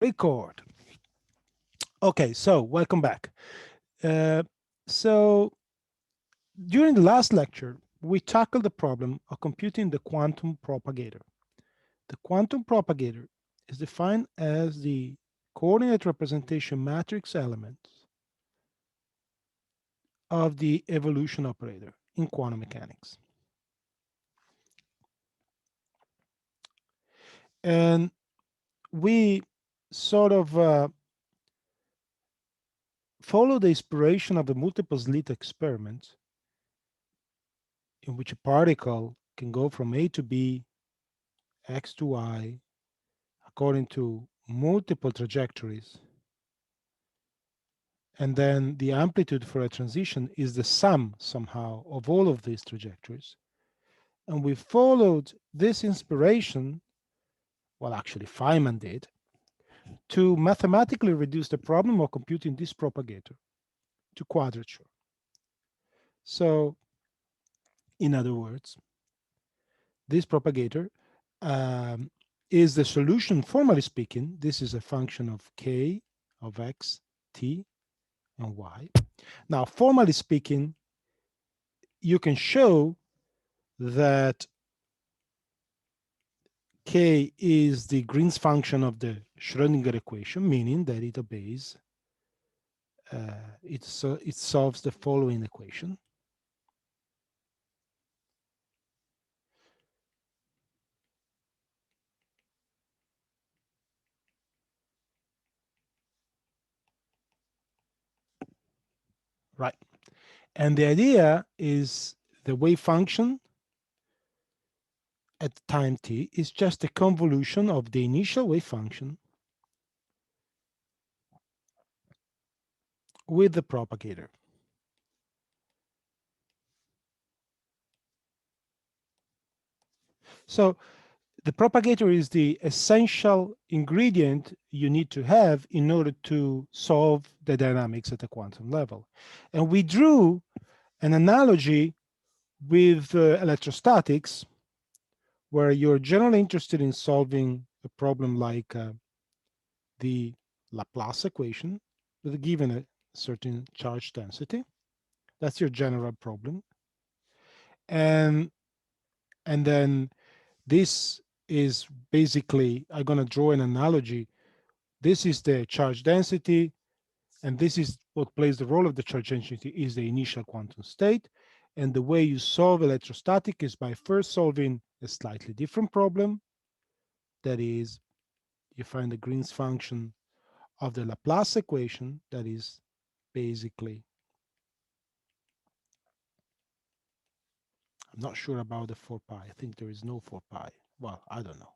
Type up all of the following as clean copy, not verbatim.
Record. Okay, so welcome back. So during the last lecture, we tackled the problem of computing the quantum propagator. The quantum propagator is defined as the coordinate representation matrix element of the evolution operator in quantum mechanics. And we sort of follow the inspiration of the multiple slit experiment in which a particle can go from A to B, X to Y, according to multiple trajectories. And then the amplitude for a transition is the sum somehow of all of these trajectories. And we followed this inspiration, well, actually Feynman did, to mathematically reduce the problem of computing this propagator to quadrature. So, in other words, this propagator is the solution, formally speaking. This is a function of k, of x, t, and y. Now, formally speaking, you can show that k is the Green's function of the Schrödinger equation, meaning that it obeys, it solves the following equation. Right. And the idea is the wave function at time t is just a convolution of the initial wave function with the propagator. So the propagator is the essential ingredient you need to have in order to solve the dynamics at the quantum level. And we drew an analogy with electrostatics, where you're generally interested in solving a problem like the Laplace equation with given a certain charge density. That's your general problem. And then this is basically, I'm going to draw an analogy. This is the charge density, and this is what plays the role of the charge density is the initial quantum state. And the way you solve electrostatic is by first solving a slightly different problem. That is, you find the Green's function of the Laplace equation, that is basically, I'm not sure about the 4 pi. I think there is no 4 pi. Well, I don't know.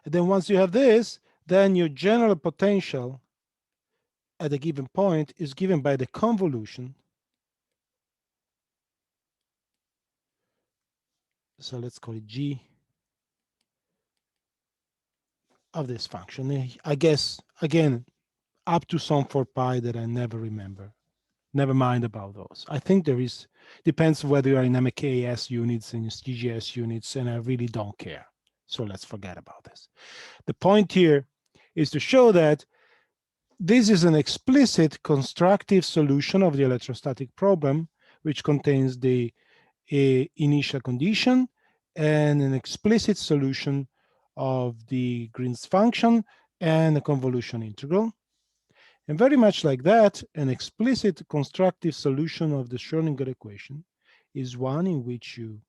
And then once you have this, then your general potential at a given point is given by the convolution. So let's call it G of this function. I guess, again, up to some 4 pi that I never remember. Never mind about those. I think there is, depends whether you are in MKS units and GGS units, and I really don't care. So let's forget about this. The point here is to show that this is an explicit constructive solution of the electrostatic problem, which contains the initial condition and an explicit solution of the Green's function and a convolution integral. And very much like that, an explicit constructive solution of the Schrödinger equation is one in which you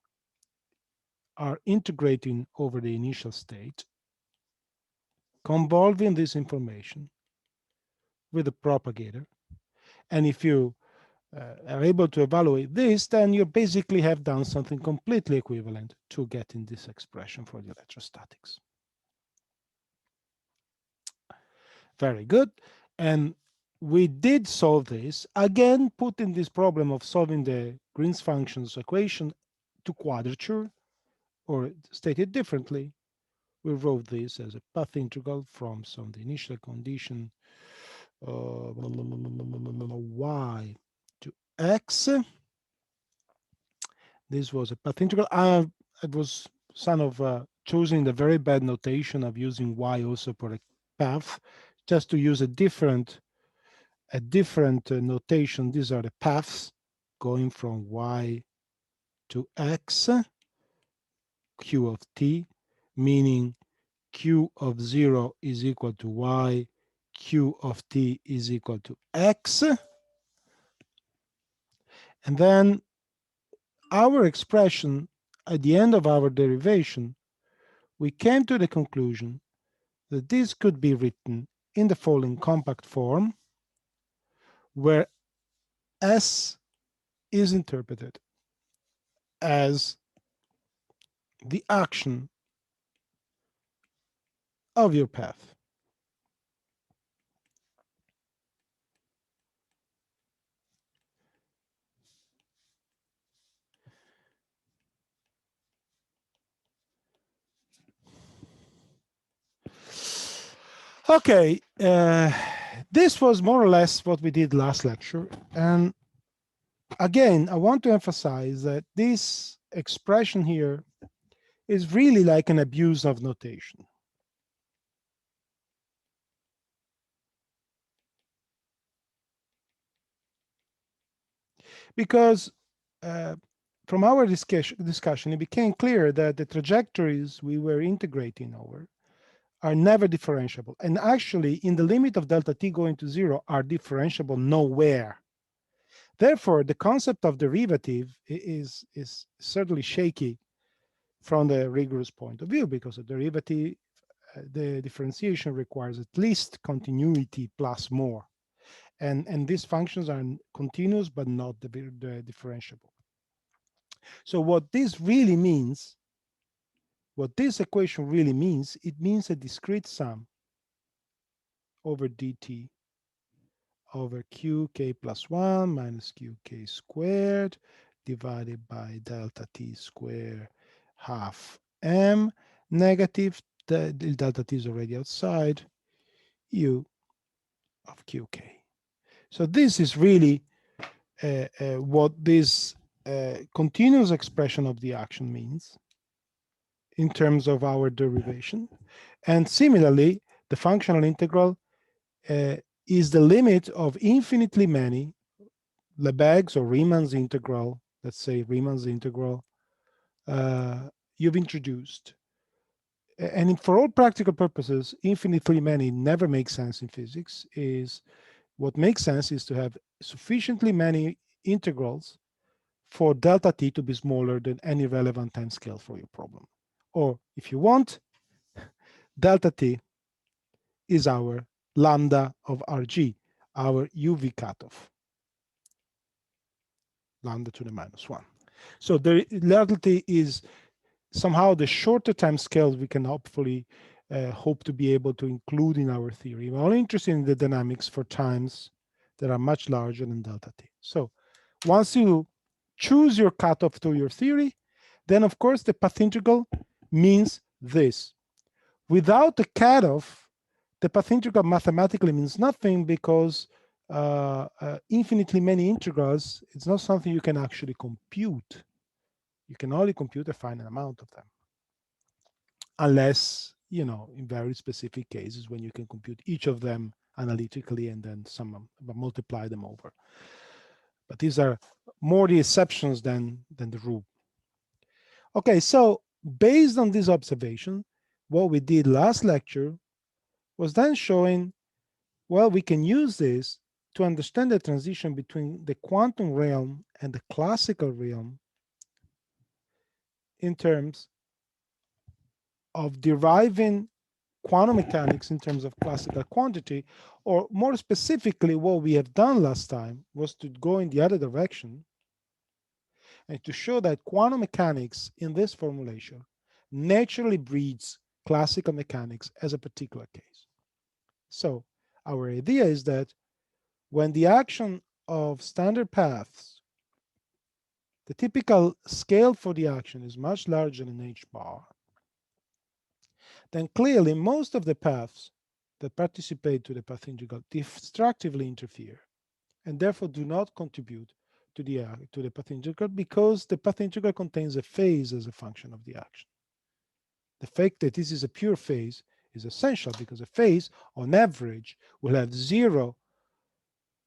are integrating over the initial state, convolving this information with the propagator. And if you are able to evaluate this, then you basically have done something completely equivalent to getting this expression for the electrostatics. Very good. And we did solve this, again, putting this problem of solving the Green's functions equation to quadrature, or stated differently, we wrote this as a path integral from the initial condition y to x This was a path integral. It was sort of choosing the very bad notation of using y also for a path, just to use a different notation. These are the paths going from y to x, q of t, meaning q of 0 is equal to y, q of t is equal to x. And then our expression at the end of our derivation, we came to the conclusion that this could be written in the following compact form, where S is interpreted as the action of your path. Okay, this was more or less what we did last lecture. And again, I want to emphasize that this expression here is really like an abuse of notation. Because from our discussion, it became clear that the trajectories we were integrating over are never differentiable. And actually, in the limit of delta t going to 0, are differentiable nowhere. Therefore, the concept of derivative is certainly shaky from the rigorous point of view, because the differentiation requires at least continuity plus more. And these functions are continuous but not the differentiable. So what this really means, what this equation really means, it means a discrete sum over dt over qk plus 1 minus qk squared divided by delta t squared half m negative, the delta t is already outside, u of qk. So this is really what this continuous expression of the action means in terms of our derivation. And similarly, the functional integral is the limit of infinitely many Lebesgue's or Riemann's integral, let's say Riemann's integral, you've introduced. And for all practical purposes, infinitely many never makes sense in physics. What makes sense is to have sufficiently many integrals for delta t to be smaller than any relevant time scale for your problem. Or if you want, delta t is our lambda of Rg, our UV cutoff, lambda to the minus 1. So the delta t is somehow the shorter time scales we can hopefully hope to be able to include in our theory. We're only interested in the dynamics for times that are much larger than delta t. So once you choose your cutoff to your theory, then of course the path integral means this. Without the cutoff, the path integral mathematically means nothing, because infinitely many integrals, it's not something you can actually compute. You can only compute a finite amount of them, unless, in very specific cases when you can compute each of them analytically and then multiply them over. But these are more the exceptions than the rule. Okay, so based on this observation, what we did last lecture was then showing, well, we can use this to understand the transition between the quantum realm and the classical realm in terms of deriving quantum mechanics in terms of classical quantity, or more specifically, what we have done last time was to go in the other direction and to show that quantum mechanics in this formulation naturally breeds classical mechanics as a particular case. So our idea is that when the action of standard paths, the typical scale for the action is much larger than h bar, then clearly most of the paths that participate to the path integral destructively interfere and therefore do not contribute the path integral, because the path integral contains a phase as a function of the action. The fact that this is a pure phase is essential, because a phase on average will have 0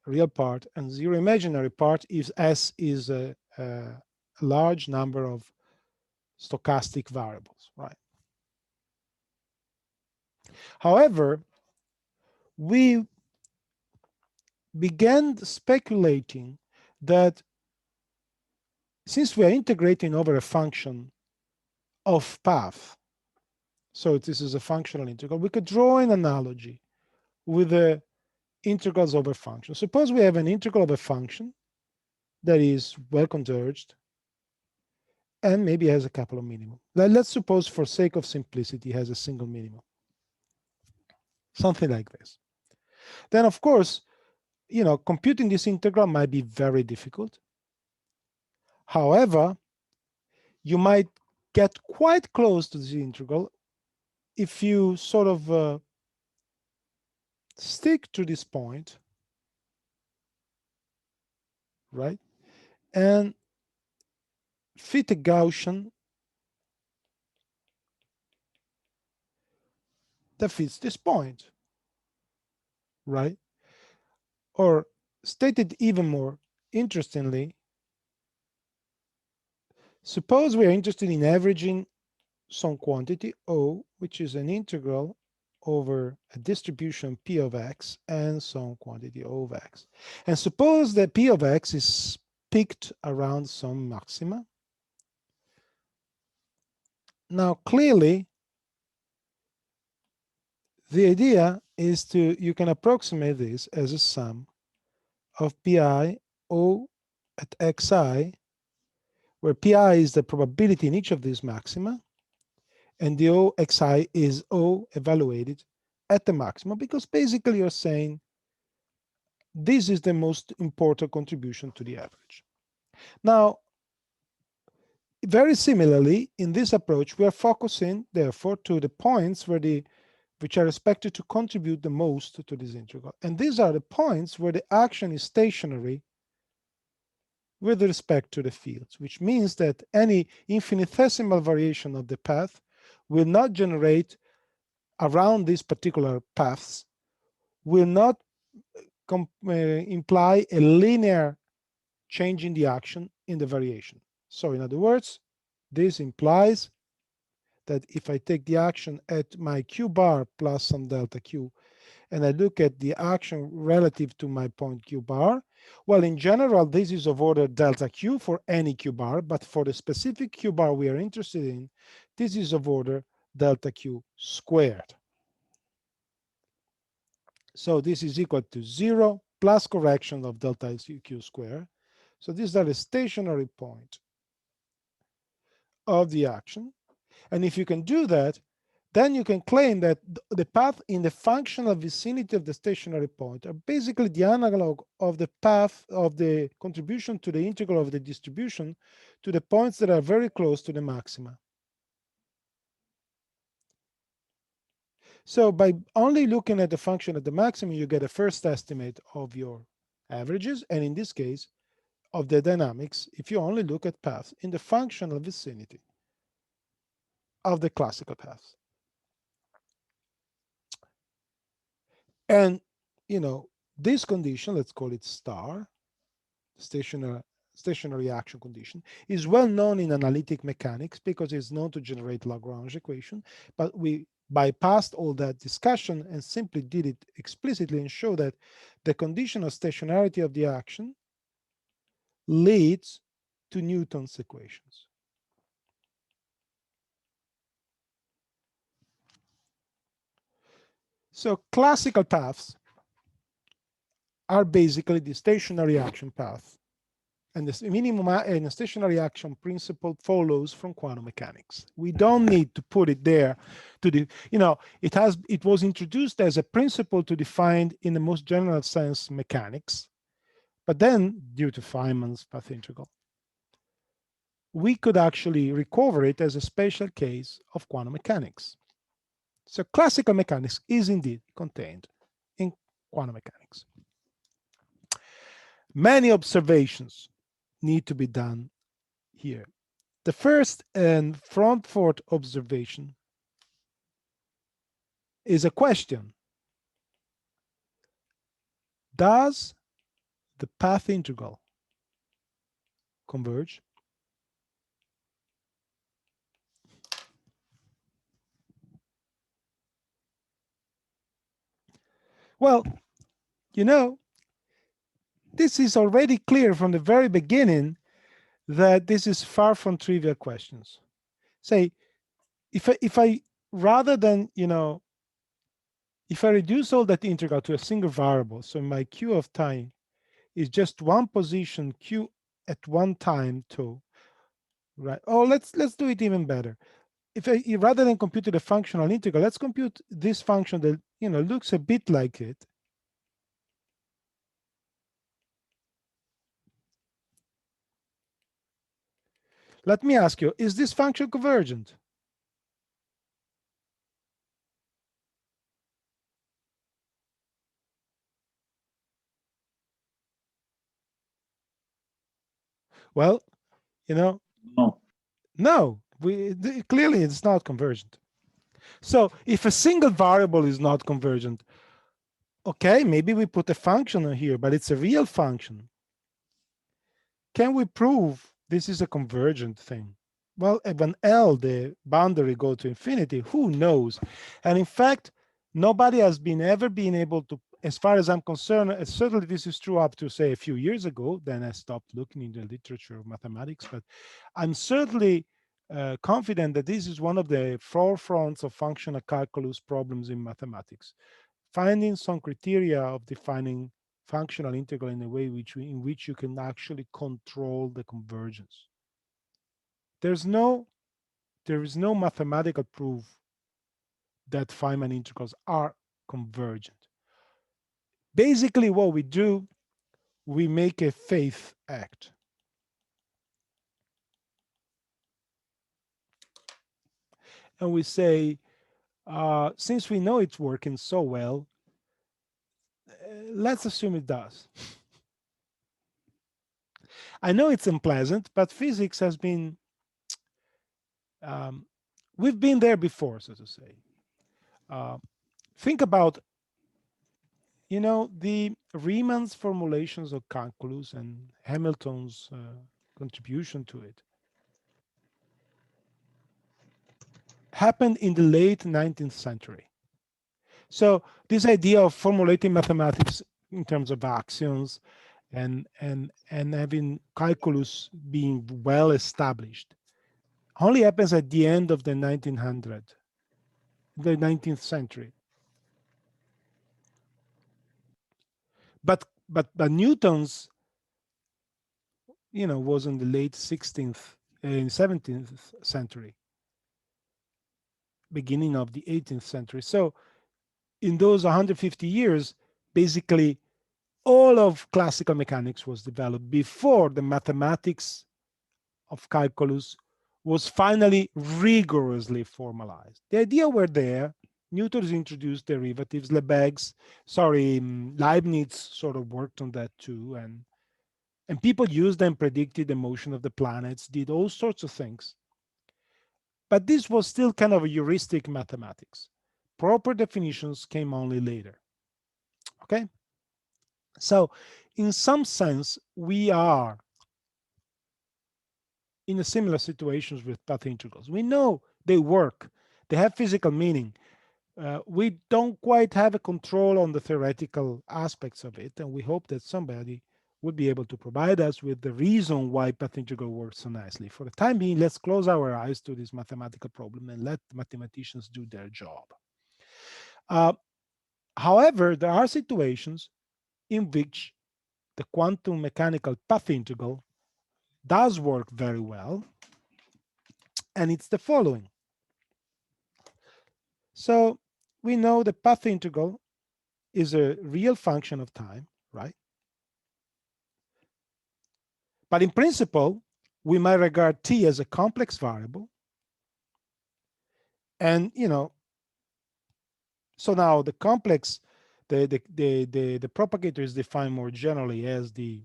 real part and 0 imaginary part if S is a large number of stochastic variables, right? However, we began speculating that since we are integrating over a function of path, so this is a functional integral, we could draw an analogy with the integrals over functions. Suppose we have an integral of a function that is well converged and maybe has a couple of minimum. Let's suppose, for sake of simplicity, has a single minimum, something like this. Then, of course, computing this integral might be very difficult. However, you might get quite close to this integral if you sort of stick to this point, right? And fit a Gaussian that fits this point, right? Or stated even more interestingly, suppose we are interested in averaging some quantity O, which is an integral over a distribution P of X and some quantity O of X. And suppose that P of X is picked around some maxima. Now, clearly, the idea is you can approximate this as a sum of Pi O at Xi, where Pi is the probability in each of these maxima, and the OXI is O evaluated at the maximum, because basically you're saying this is the most important contribution to the average. Now, very similarly, in this approach, we are focusing, therefore, to the points which are expected to contribute the most to this integral. And these are the points where the action is stationary with respect to the fields, which means that any infinitesimal variation of the path will not generate around these particular paths, will not imply a linear change in the action in the variation. So in other words, this implies that if I take the action at my q bar plus some delta q, and I look at the action relative to my point q bar, well, in general, this is of order delta q for any q bar, but for the specific q bar we are interested in, this is of order delta q squared. So this is equal to 0 plus correction of delta q squared. So these are the stationary point of the action. And if you can do that, then you can claim that the path in the functional vicinity of the stationary point are basically the analog of the path of the contribution to the integral of the distribution to the points that are very close to the maxima. So by only looking at the function at the maximum, you get a first estimate of your averages, and in this case, of the dynamics, if you only look at paths in the functional vicinity of the classical paths. And, this condition, let's call it star, stationary action condition, is well known in analytic mechanics because it's known to generate Lagrange equation, but we bypassed all that discussion and simply did it explicitly and show that the condition of stationarity of the action leads to Newton's equations. So classical paths are basically the stationary action path. And the minimum and the stationary action principle follows from quantum mechanics. We don't need to put it there to the, it was introduced as a principle to define in the most general sense mechanics. But then, due to Feynman's path integral, we could actually recover it as a special case of quantum mechanics. So classical mechanics is indeed contained in quantum mechanics. Many observations need to be done here. The first and front-forward observation is a question. Does the path integral converge? Well, you know, this is already clear from the very beginning that this is far from trivial questions. Say, if I rather than, if I reduce all that integral to a single variable, so my q of time is just one position q at one time too, right? Oh, let's do it even better. If I rather than compute the functional integral, let's compute this function that looks a bit like it. Let me ask you, is this function convergent? Well, you know, No. no, clearly it's not convergent. So if a single variable is not convergent, okay, maybe we put a function here, but it's a real function. Can we prove this is a convergent thing? Well, when L, the boundary, go to infinity, who knows? And in fact, nobody has ever been able to, as far as I'm concerned, certainly this is true up to, say, a few years ago, then I stopped looking in the literature of mathematics, but I'm certainly confident that this is one of the forefronts of functional calculus problems in mathematics. Finding some criteria of defining functional integral in a way in which you can actually control the convergence. There is no mathematical proof that Feynman integrals are convergent. Basically, what we do, we make a faith act. And we say, since we know it's working so well, let's assume it does. I know it's unpleasant, but physics has been, we've been there before, so to say. Think about, the Riemann's formulations of calculus and Hamilton's contribution to it happened in the late 19th century. So this idea of formulating mathematics in terms of axioms and having calculus being well established only happens at the end of the 19th century. But Newton's, was in the late 16th and 17th century, beginning of the 18th century. So in those 150 years, basically all of classical mechanics was developed before the mathematics of calculus was finally rigorously formalized. The idea were there. Newton's introduced derivatives. Leibniz sort of worked on that too, and people used them, predicted the motion of the planets, did all sorts of things. But this was still kind of a heuristic mathematics. Proper definitions came only later. Okay, so in some sense, we are in a similar situations with path integrals. We know they work, they have physical meaning. We don't quite have a control on the theoretical aspects of it, and we hope that somebody would be able to provide us with the reason why path integral works so nicely. For the time being, let's close our eyes to this mathematical problem and let mathematicians do their job. However, there are situations in which the quantum mechanical path integral does work very well, and it's the following. So we know the path integral is a real function of time, right? But in principle, we might regard t as a complex variable. And, so now the complex, the propagator is defined more generally as the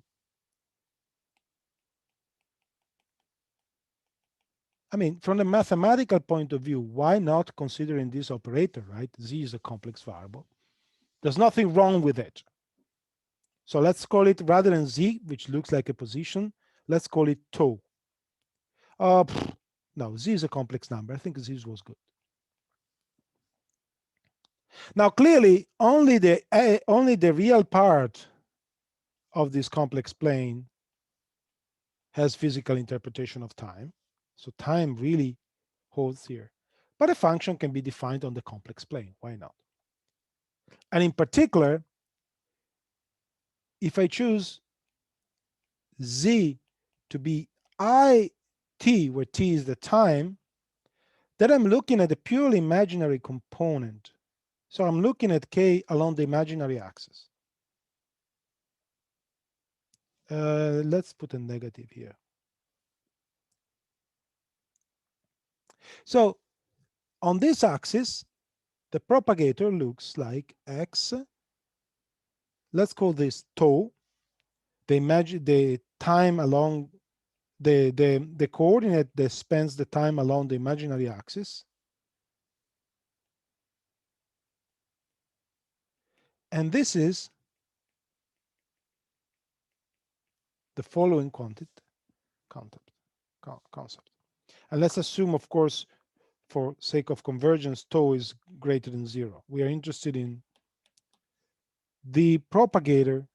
I mean, from the mathematical point of view, why not considering this operator, right? Z is a complex variable. There's nothing wrong with it. So let's call it, rather than Z, which looks like a position, let's call it tau. No, Z is a complex number. I think Z was good. Now, clearly, only the real part of this complex plane has physical interpretation of time. So time really holds here. But a function can be defined on the complex plane. Why not? And in particular, if I choose Z to be IT, where T is the time, then I'm looking at a purely imaginary component. So I'm looking at K along the imaginary axis. Let's put a negative here. So on this axis, the propagator looks like X. Let's call this tau. The time along the coordinate that spans the time along the imaginary axis. And this is the following concept. And let's assume, of course, for sake of convergence, tau is greater than 0. We are interested in the propagator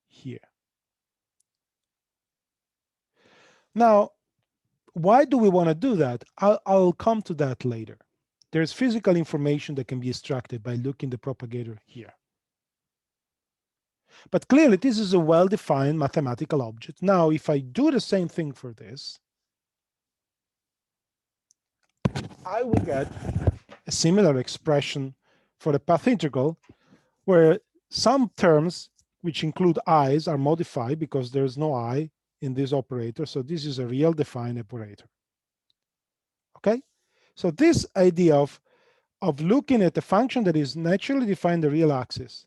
here. Now, why do we want to do that? I'll come to that later. There's physical information that can be extracted by looking the propagator here. But clearly, this is a well-defined mathematical object. Now, if I do the same thing for this, I will get a similar expression for the path integral, where some terms, which include i's, are modified because there's no I in this operator. So this is a real defined operator. Okay? So this idea of looking at a function that is naturally defined the real axis,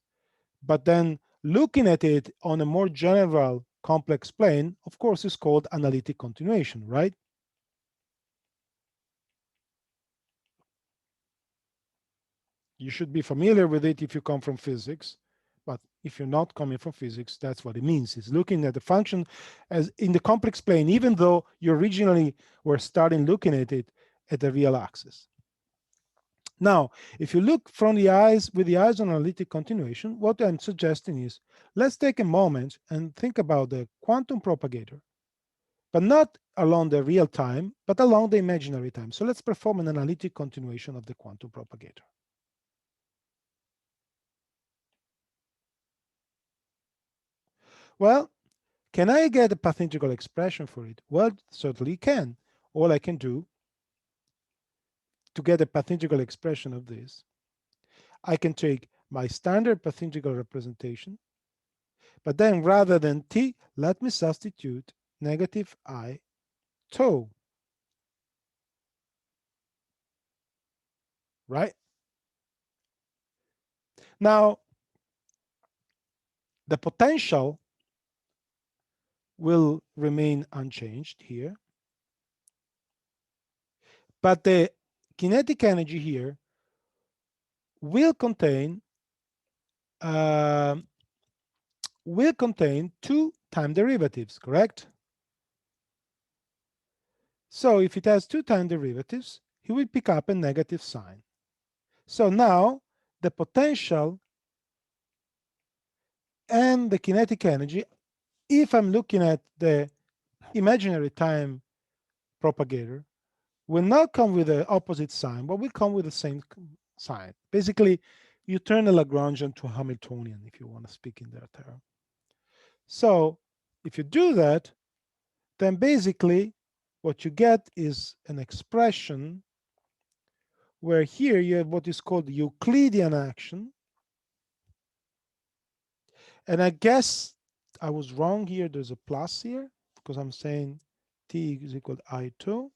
but then looking at it on a more general complex plane, of course, is called analytic continuation, right? You should be familiar with it if you come from physics, but if you're not coming from physics, that's what it means. It's looking at the function as in the complex plane, even though you originally were starting looking at it at the real axis. Now, if you look from the eyes with the eyes on analytic continuation, what I'm suggesting is let's take a moment and think about the quantum propagator, but not along the real time, but along the imaginary time. So let's perform an analytic continuation of the quantum propagator. Well, can I get a path integral expression for it? Well, certainly can. All I can do to get a path integral expression of this, I can take my standard path integral representation, but then rather than t, let me substitute negative I tau, right? Now, the potential will remain unchanged here, but the kinetic energy here will contain two time derivatives, correct? So if it has two time derivatives, he will pick up a negative sign. So now the potential and the kinetic energy, if I'm looking at the imaginary time propagator, will not come with the opposite sign, but will come with the same sign. Basically, you turn a Lagrangian to a Hamiltonian, if you want to speak in that term. So if you do that, then basically what you get is an expression where here you have what is called Euclidean action. And I guess I was wrong here. There's a plus here because I'm saying t is equal to I2.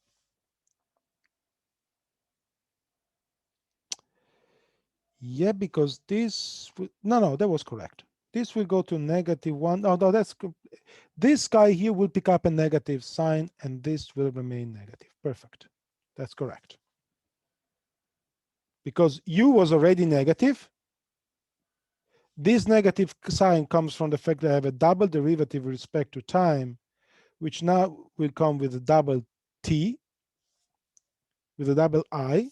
Yeah, because this, no, that was correct. This will go to -1. Oh, no, this guy here will pick up a negative sign, and this will remain negative. Perfect. That's correct. Because u was already negative. This negative sign comes from the fact that I have a double derivative with respect to time, which now will come with a double t, with a double I,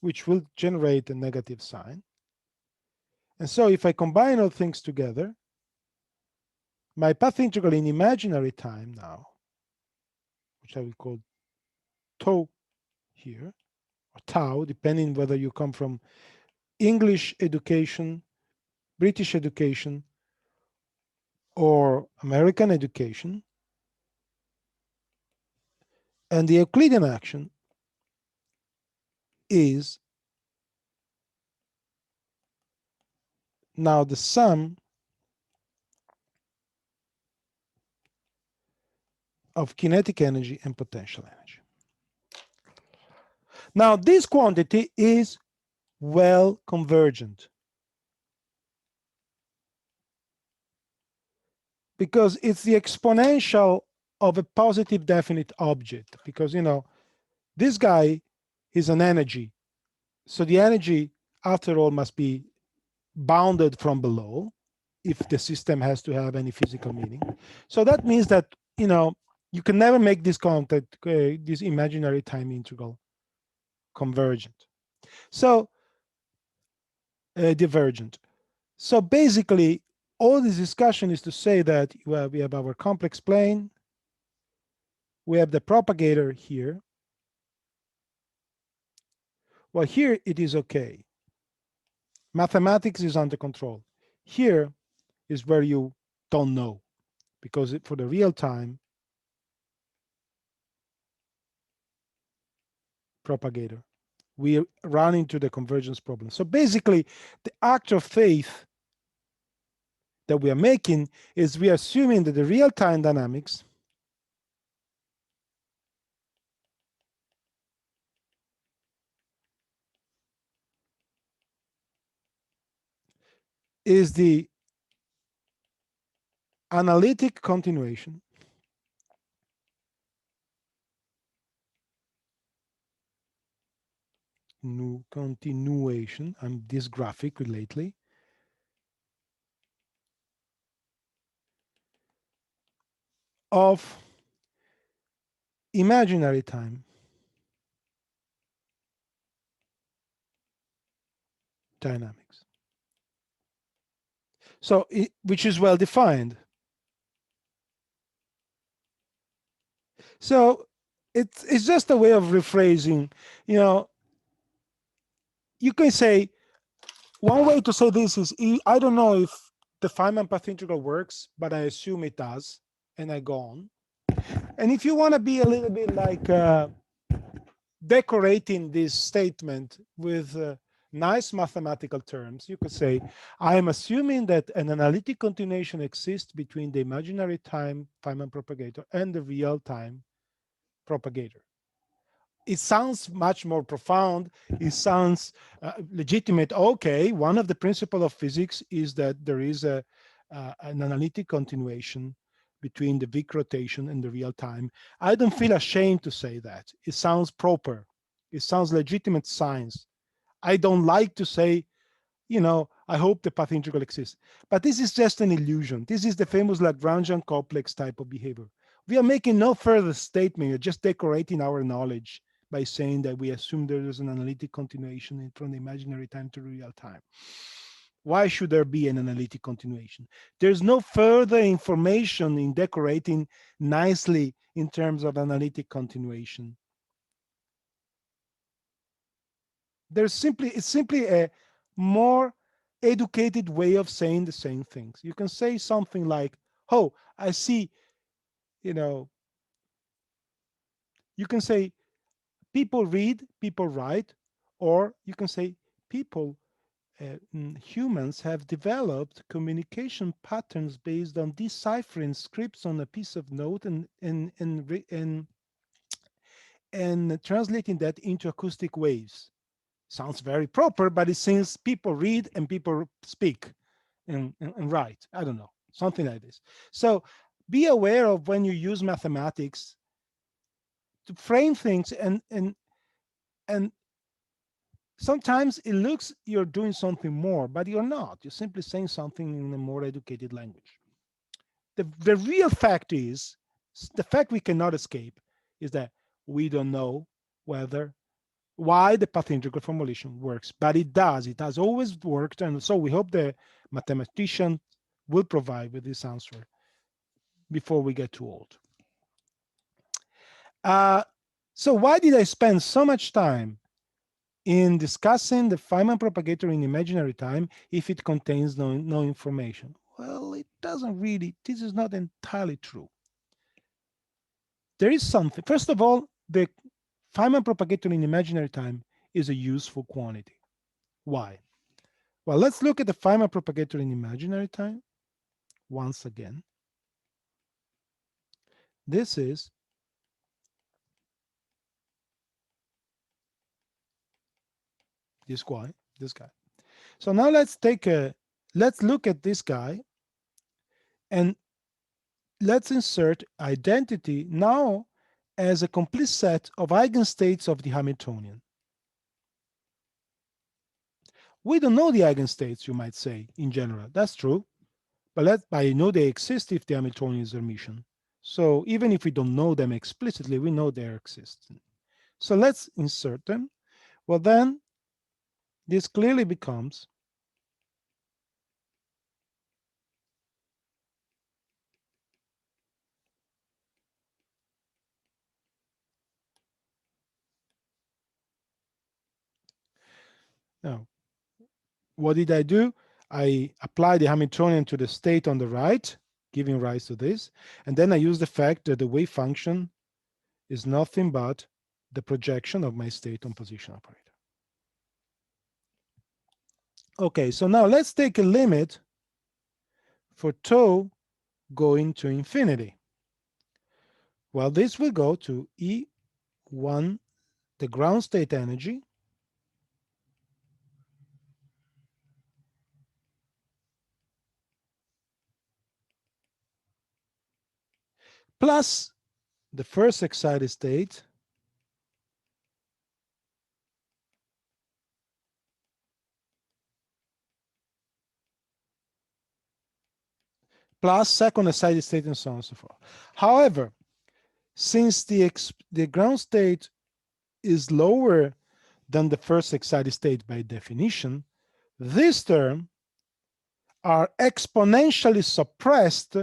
which will generate a negative sign. And so if I combine all things together, my path integral in imaginary time now, which I will call tau here, or tau, depending whether you come from English education, British education, or American education, and the Euclidean action is now the sum of kinetic energy and potential energy. Now, this quantity is well convergent because it's the exponential of a positive definite object. Because, this guy is an energy. So the energy, after all, must be bounded from below if the system has to have any physical meaning. So that means that, you can never make this contact, this imaginary time integral convergent. So divergent. So basically, all this discussion is to say that we have our complex plane, we have the propagator here. Well, here it is okay. Mathematics is under control. Here is where you don't know, because for the real time propagator, we run into the convergence problem. So basically, the act of faith that we are making is we are assuming that the real-time dynamics is the analytic continuation I'm dysgraphic lately, of imaginary time dynamics. So, which is well defined. So it's just a way of rephrasing. You can say, one way to say this is, I don't know if the Feynman path integral works, but I assume it does, and I go on. And if you want to be a little bit like decorating this statement with nice mathematical terms, you could say, I am assuming that an analytic continuation exists between the imaginary time Feynman propagator and the real time propagator. It sounds much more profound. It sounds legitimate. Okay, one of the principles of physics is that there is an analytic continuation between the Vic rotation and the real time. I don't feel ashamed to say that. It sounds proper. It sounds legitimate science. I don't like to say, I hope the path integral exists. But this is just an illusion. This is the famous Lagrangian complex type of behavior. We are making no further statement. We're just decorating our knowledge by saying that we assume there is an analytic continuation from the imaginary time to real time. Why should there be an analytic continuation? There's no further information in decorating nicely in terms of analytic continuation. It's simply a more educated way of saying the same things. You can say something like, oh, I see, you can say people read, people write, or you can say people, humans have developed communication patterns based on deciphering scripts on a piece of note and translating that into acoustic waves. Sounds very proper, but it seems people read and people speak. and write. I don't know, something like this. So be aware of when you use mathematics to frame things, and sometimes it looks you're doing something more, but you're not. You're simply saying something in a more educated language. The real fact is, the fact we cannot escape is that we don't know why the path integral formulation works, but it does. It has always worked, and so we hope the mathematician will provide with this answer before we get too old. So why did I spend so much time in discussing the Feynman propagator in imaginary time if it contains no information? Well, it doesn't really, this is not entirely true. There is something. First of all, the Feynman propagator in imaginary time is a useful quantity. Why? Well, let's look at the Feynman propagator in imaginary time once again. This is this guy. So now let's look at this guy, and let's insert identity now as a complete set of eigenstates of the Hamiltonian. We don't know the eigenstates, you might say, in general. That's true. But I know they exist if the Hamiltonian is Hermitian. So even if we don't know them explicitly, we know they exist. So let's insert them. Well, then this clearly becomes now, what did I do? I applied the Hamiltonian to the state on the right, giving rise to this. And then I use the fact that the wave function is nothing but the projection of my state on position operator. Okay, so now let's take a limit for tau going to infinity. Well, this will go to E1, the ground state energy, plus the first excited state plus second excited state, and so on and so forth. However, since the ground state is lower than the first excited state by definition, this term are exponentially suppressed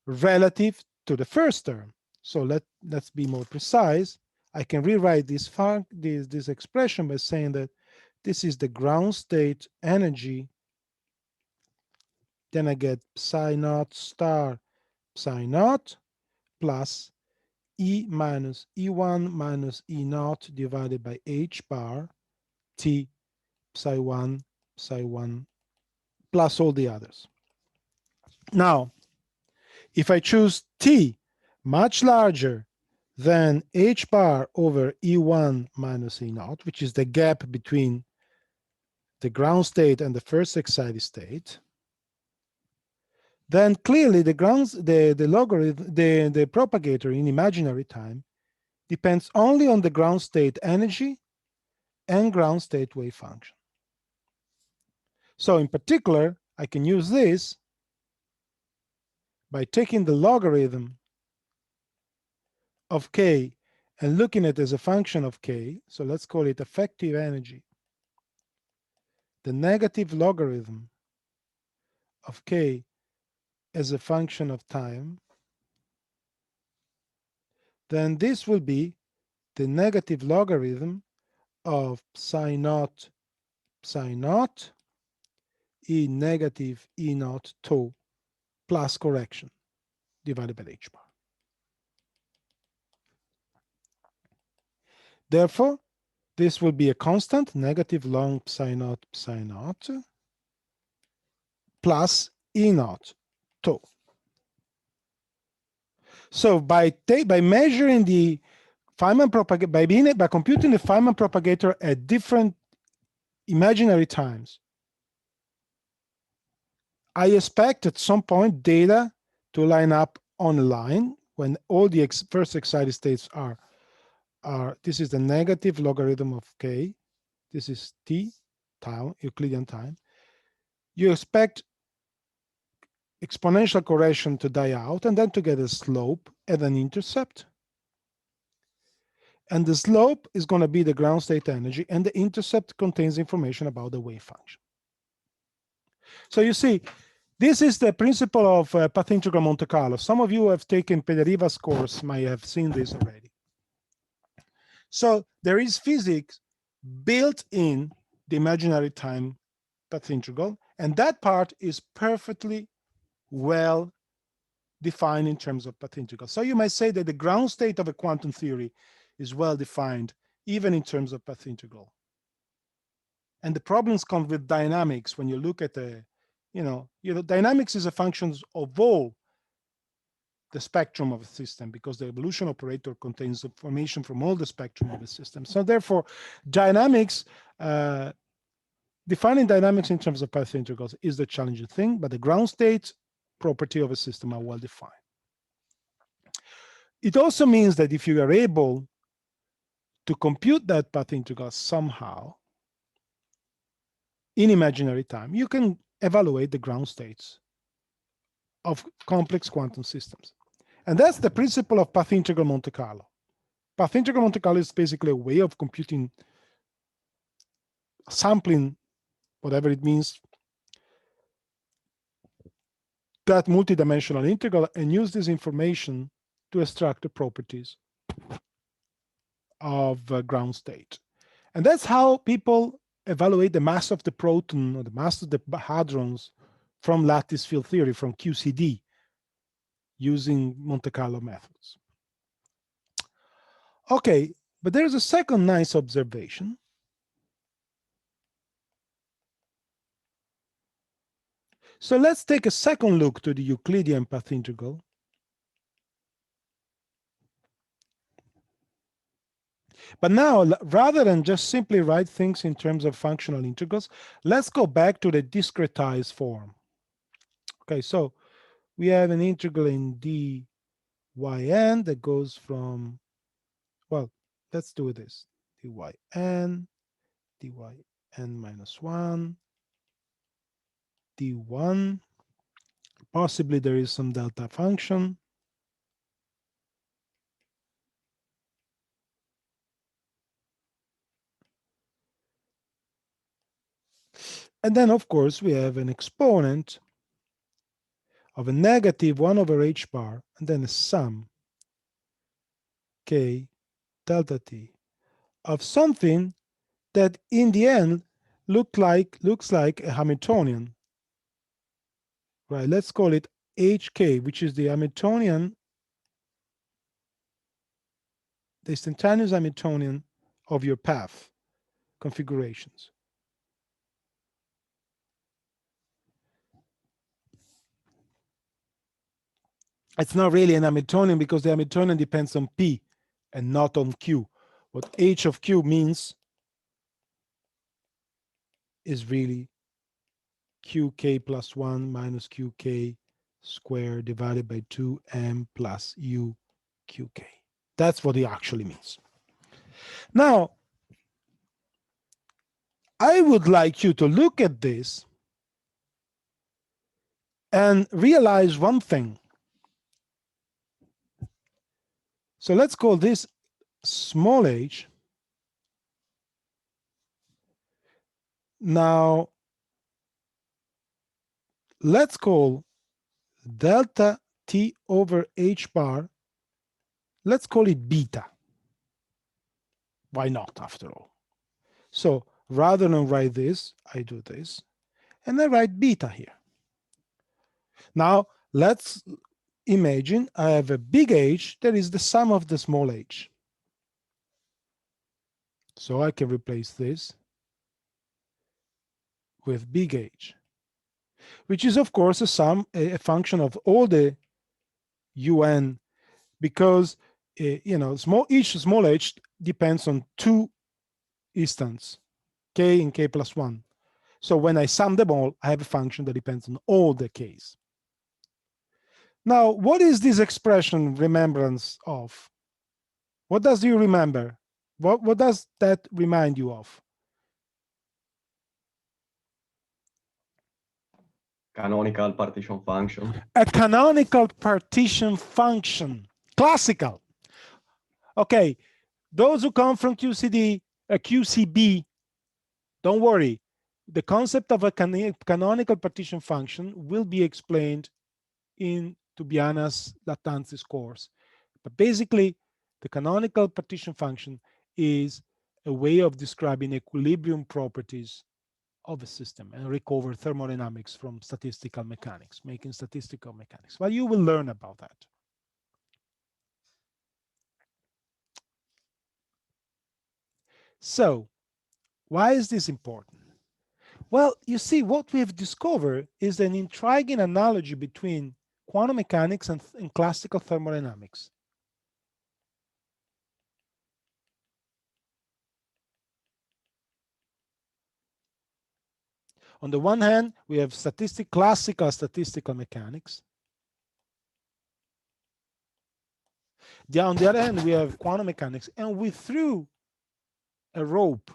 relative to the first term. So let's be more precise. I can rewrite this expression by saying that this is the ground state energy. Then I get psi naught star psi naught plus E minus E1 minus E naught divided by H bar T psi 1 plus all the others. Now, if I choose T much larger than H bar over E1 minus E naught, which is the gap between the ground state and the first excited state, then clearly the logarithm, the propagator in imaginary time depends only on the ground state energy and ground state wave function. So in particular, I can use this by taking the logarithm of k and looking at it as a function of k. So let's call it effective energy. The negative logarithm of k as a function of time, then this will be the negative logarithm of psi naught E negative E naught tau plus correction divided by H bar. Therefore, this will be a constant, negative log psi naught plus E naught tau. So by measuring the Feynman propagator, by computing the Feynman propagator at different imaginary times, I expect at some point data to line up on a line when all the first excited states are, this is the negative logarithm of k, this is t, time, Euclidean time. You expect exponential correction to die out and then to get a slope and an intercept. And the slope is going to be the ground state energy, and the intercept contains information about the wave function. So you see, this is the principle of path integral Monte Carlo. Some of you who have taken Pederiva's course might have seen this already. So there is physics built in the imaginary time path integral, and that part is perfectly well defined in terms of path integral. So you might say that the ground state of a quantum theory is well defined, even in terms of path integral. And the problems come with dynamics when you look at the, dynamics is a function of all the spectrum of a system, because the evolution operator contains information from all the spectrum of the system. So therefore, dynamics, defining dynamics in terms of path integrals is the challenging thing, but the ground state property of a system are well defined. It also means that if you are able to compute that path integral somehow in imaginary time, you can evaluate the ground states of complex quantum systems. And that's the principle of path integral Monte Carlo. Path integral Monte Carlo is basically a way of computing, sampling, whatever it means, that multidimensional integral and use this information to extract the properties of ground state. And that's how people evaluate the mass of the proton or the mass of the hadrons from lattice field theory, from QCD, using Monte Carlo methods. Okay, but there's a second nice observation. So let's take a second look to the Euclidean path integral. But now, rather than just simply write things in terms of functional integrals, let's go back to the discretized form. Okay, so we have an integral in dyn that goes from, well, let's do this, dyn minus 1, d1, possibly there is some delta function. And then, of course, we have an exponent of a negative 1 over h bar, and then a sum k delta t of something that in the end looks like a Hamiltonian. Right, let's call it hk, which is the Hamiltonian, the instantaneous Hamiltonian of your path configurations. It's not really an Hamiltonian because the Hamiltonian depends on P and not on Q. What h of Q means is really qk plus 1 minus qk squared divided by 2m plus u qk. That's what it actually means. Now, I would like you to look at this and realize one thing. So let's call this small h. Now, let's call delta t over h bar, let's call it beta. Why not, after all? So rather than write this, I do this, and I write beta here. Now, let's imagine I have a big H that is the sum of the small h. So I can replace this with big H, which is, of course, a function of all the un, because each small h depends on two instants, k and k plus 1. So when I sum them all, I have a function that depends on all the case. Now, what is this expression remembrance of? What does you remember? What does that remind you of? Canonical partition function. A canonical partition function. Classical. Okay, those who come from QCD, QCB, don't worry. The concept of a canonical partition function will be explained in Tubiana's Lattanzis course. But basically, the canonical partition function is a way of describing equilibrium properties of a system and recover thermodynamics from statistical mechanics, making statistical mechanics. Well, you will learn about that. So, why is this important? Well, you see, what we have discovered is an intriguing analogy between quantum mechanics and classical thermodynamics. On the one hand, we have classical statistical mechanics. On the other hand, we have quantum mechanics, and we threw a rope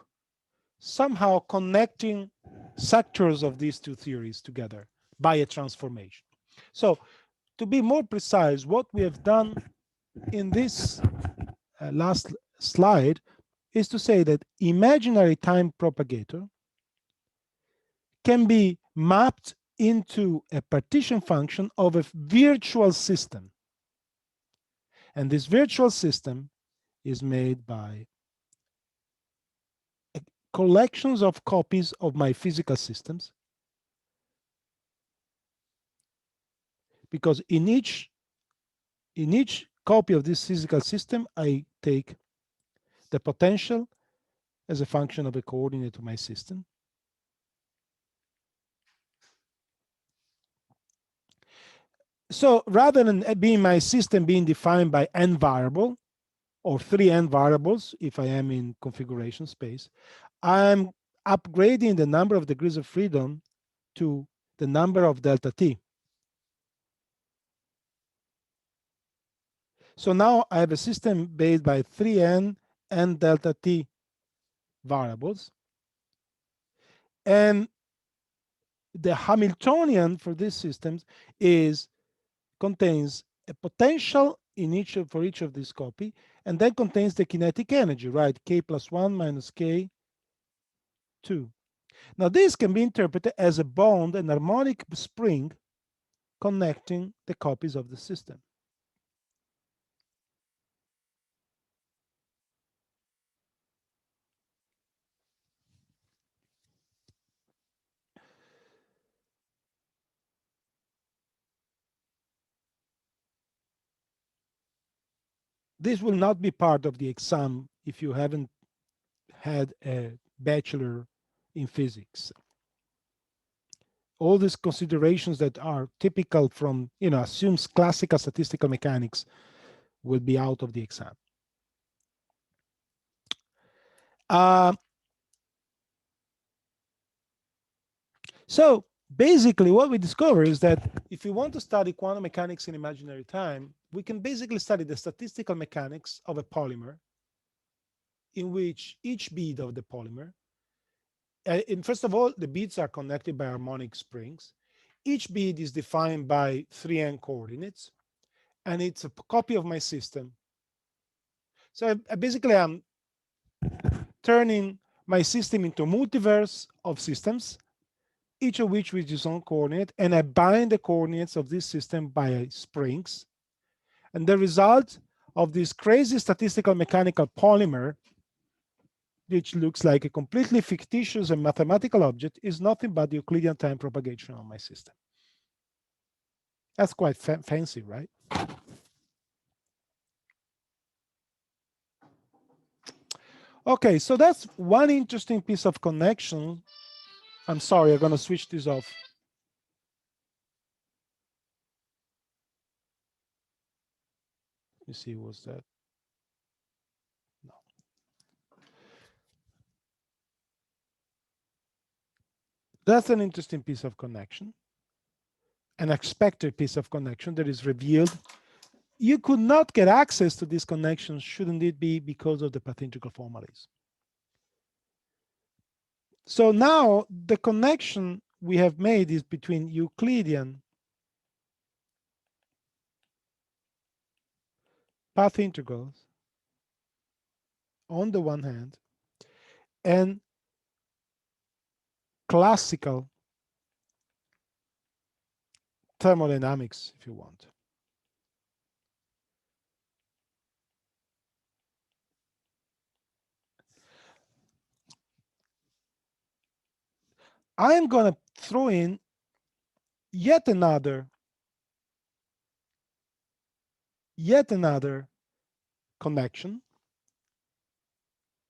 somehow connecting sectors of these two theories together by a transformation. So to be more precise, what we have done in this last slide is to say that imaginary time propagator can be mapped into a partition function of a virtual system. And this virtual system is made by collections of copies of my physical systems, because in each copy of this physical system, I take the potential as a function of a coordinate of my system. So rather than being my system being defined by n variable or 3n variables, if I am in configuration space, I'm upgrading the number of degrees of freedom to the number of delta t. So now I have a system based by 3n and delta t variables. And the Hamiltonian for these systems contains a potential for each of these copy, and then contains the kinetic energy, right? K plus 1 minus K 2. Now this can be interpreted as a bond, an harmonic spring connecting the copies of the system. This will not be part of the exam if you haven't had a bachelor in physics. All these considerations that are typical from, assumes classical statistical mechanics will be out of the exam. So basically what we discover is that if we want to study quantum mechanics in imaginary time, we can basically study the statistical mechanics of a polymer in which each bead of the polymer, and first of all, the beads are connected by harmonic springs. Each bead is defined by 3n coordinates, and it's a copy of my system. So basically I'm turning my system into a multiverse of systems, each of which with its own coordinate, and I bind the coordinates of this system by springs. And the result of this crazy statistical mechanical polymer, which looks like a completely fictitious and mathematical object, is nothing but the Euclidean time propagation of my system. That's quite fancy, right? Okay, so that's one interesting piece of connection. I'm sorry, I'm going to switch this off. Let me see, what's that? No. That's an interesting piece of connection, an expected piece of connection that is revealed. You could not get access to these connections, shouldn't it be because of the path integral formalism? So now the connection we have made is between Euclidean path integrals on the one hand and classical thermodynamics, if you want. I am going to throw in yet another connection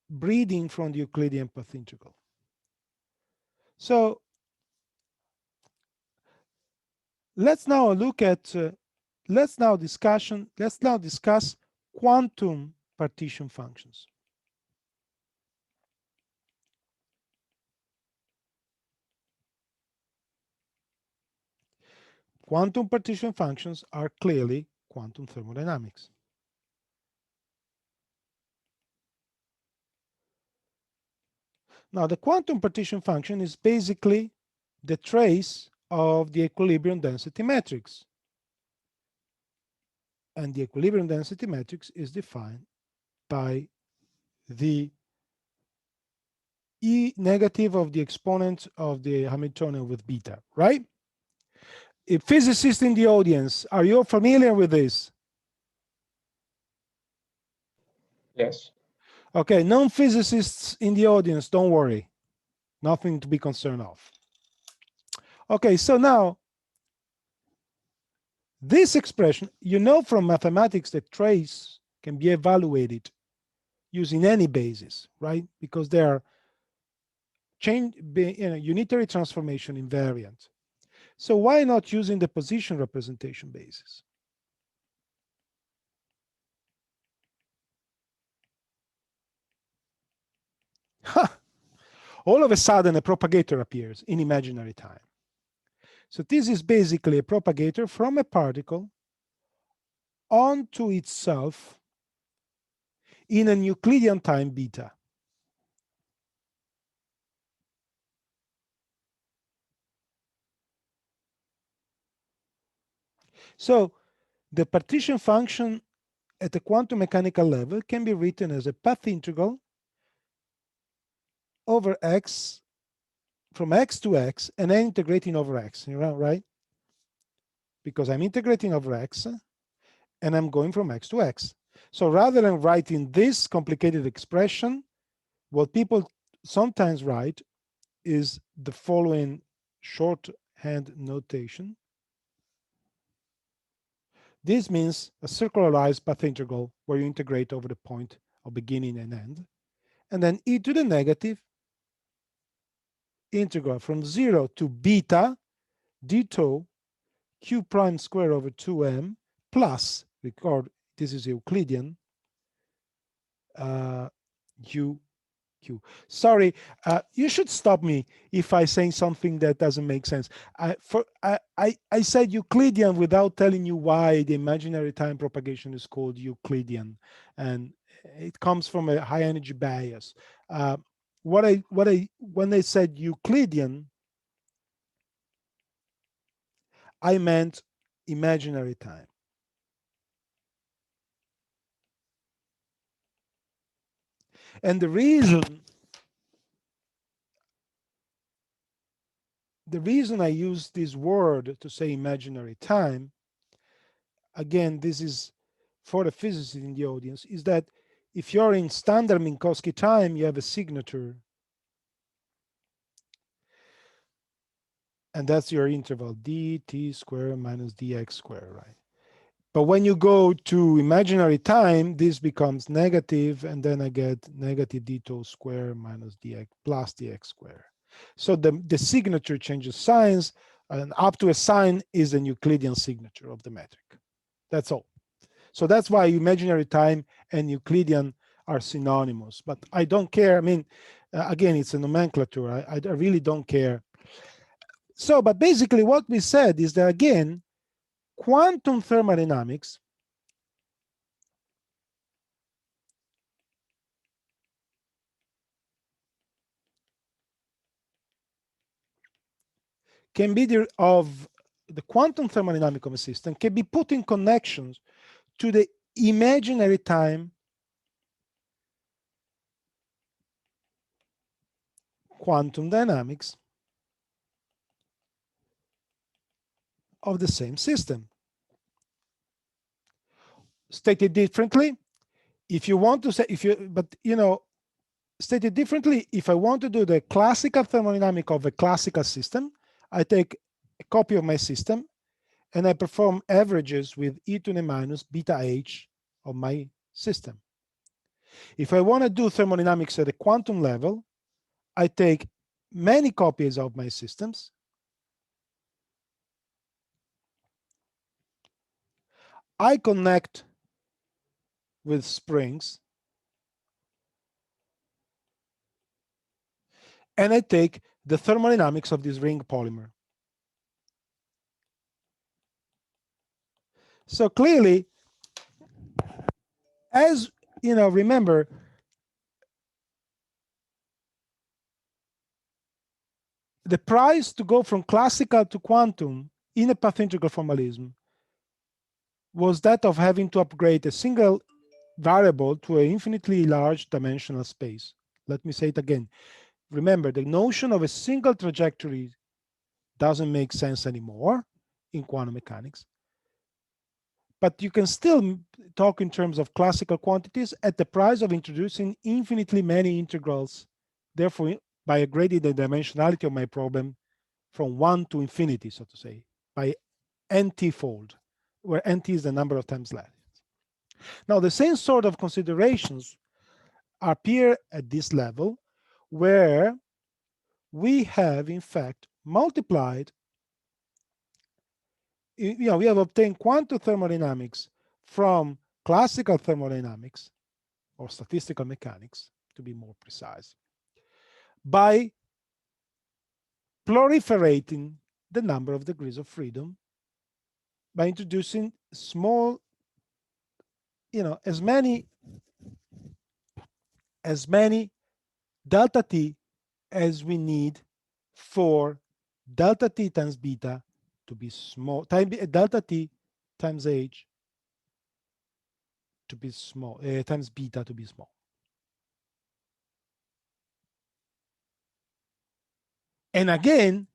breeding from the Euclidean path integral. So let's now look at let's now discuss quantum partition functions. Quantum partition functions are clearly quantum thermodynamics. Now, the quantum partition function is basically the trace of the equilibrium density matrix. And the equilibrium density matrix is defined by the E negative of the exponent of the Hamiltonian with beta, right? If physicists in the audience, are you familiar with this? Yes. Okay, non-physicists in the audience, don't worry. Nothing to be concerned of. Okay, so now, this expression, you know from mathematics that trace can be evaluated using any basis, right? Because they are unitary transformation invariant. So why not using the position representation basis? All of a sudden, a propagator appears in imaginary time. So this is basically a propagator from a particle onto itself in an Euclidean time beta. So the partition function at the quantum mechanical level can be written as a path integral over x from x to x and then integrating over x, right? Because I'm integrating over x and I'm going from x to x. So rather than writing this complicated expression, what people sometimes write is the following shorthand notation. This means a circularized path integral where you integrate over the point of beginning and end. And then e to the negative integral from 0 to beta d tau q prime square over 2m plus, record this is Euclidean, u q. Sorry, you should stop me if I say something that doesn't make sense. I said Euclidean without telling you why the imaginary time propagation is called Euclidean, and it comes from a high energy bias. When I said Euclidean, I meant imaginary time. And the reason I use this word to say imaginary time, again, this is for the physicists in the audience, is that if you're in standard Minkowski time, you have a signature. And that's your interval, dt squared minus dx squared, right? But when you go to imaginary time, this becomes negative, and then I get negative d tau squared minus dx plus dx squared. So the signature changes signs, and up to a sign is an Euclidean signature of the metric. That's all. So that's why imaginary time and Euclidean are synonymous. But I don't care. I mean, again, it's a nomenclature. I really don't care. So, but basically what we said is that, again, quantum thermodynamics can be the quantum thermodynamic of a system can be put in connections to the imaginary time quantum dynamics of the same system. Stated differently, if you want to say, stated differently, if I want to do the classical thermodynamic of a classical system, I take a copy of my system and I perform averages with e to the minus beta h of my system. If I want to do thermodynamics at a quantum level, I take many copies of my systems. I connect with springs, and I take the thermodynamics of this ring polymer. So clearly, as you know, remember, the price to go from classical to quantum in a path integral formalism was that of having to upgrade a single variable to an infinitely large dimensional space. Let me say it again. Remember, the notion of a single trajectory doesn't make sense anymore in quantum mechanics. But you can still talk in terms of classical quantities at the price of introducing infinitely many integrals. Therefore, by upgrading the dimensionality of my problem from 1 to infinity, so to say, by nt-fold, where nt is the number of times lattice. Now, the same sort of considerations appear at this level, where we have, in fact, multiplied, we have obtained quantum thermodynamics from classical thermodynamics, or statistical mechanics, to be more precise, by proliferating the number of degrees of freedom by introducing small, as many delta t as we need for delta t times beta to be small, delta t times h to be small, times beta to be small. And again,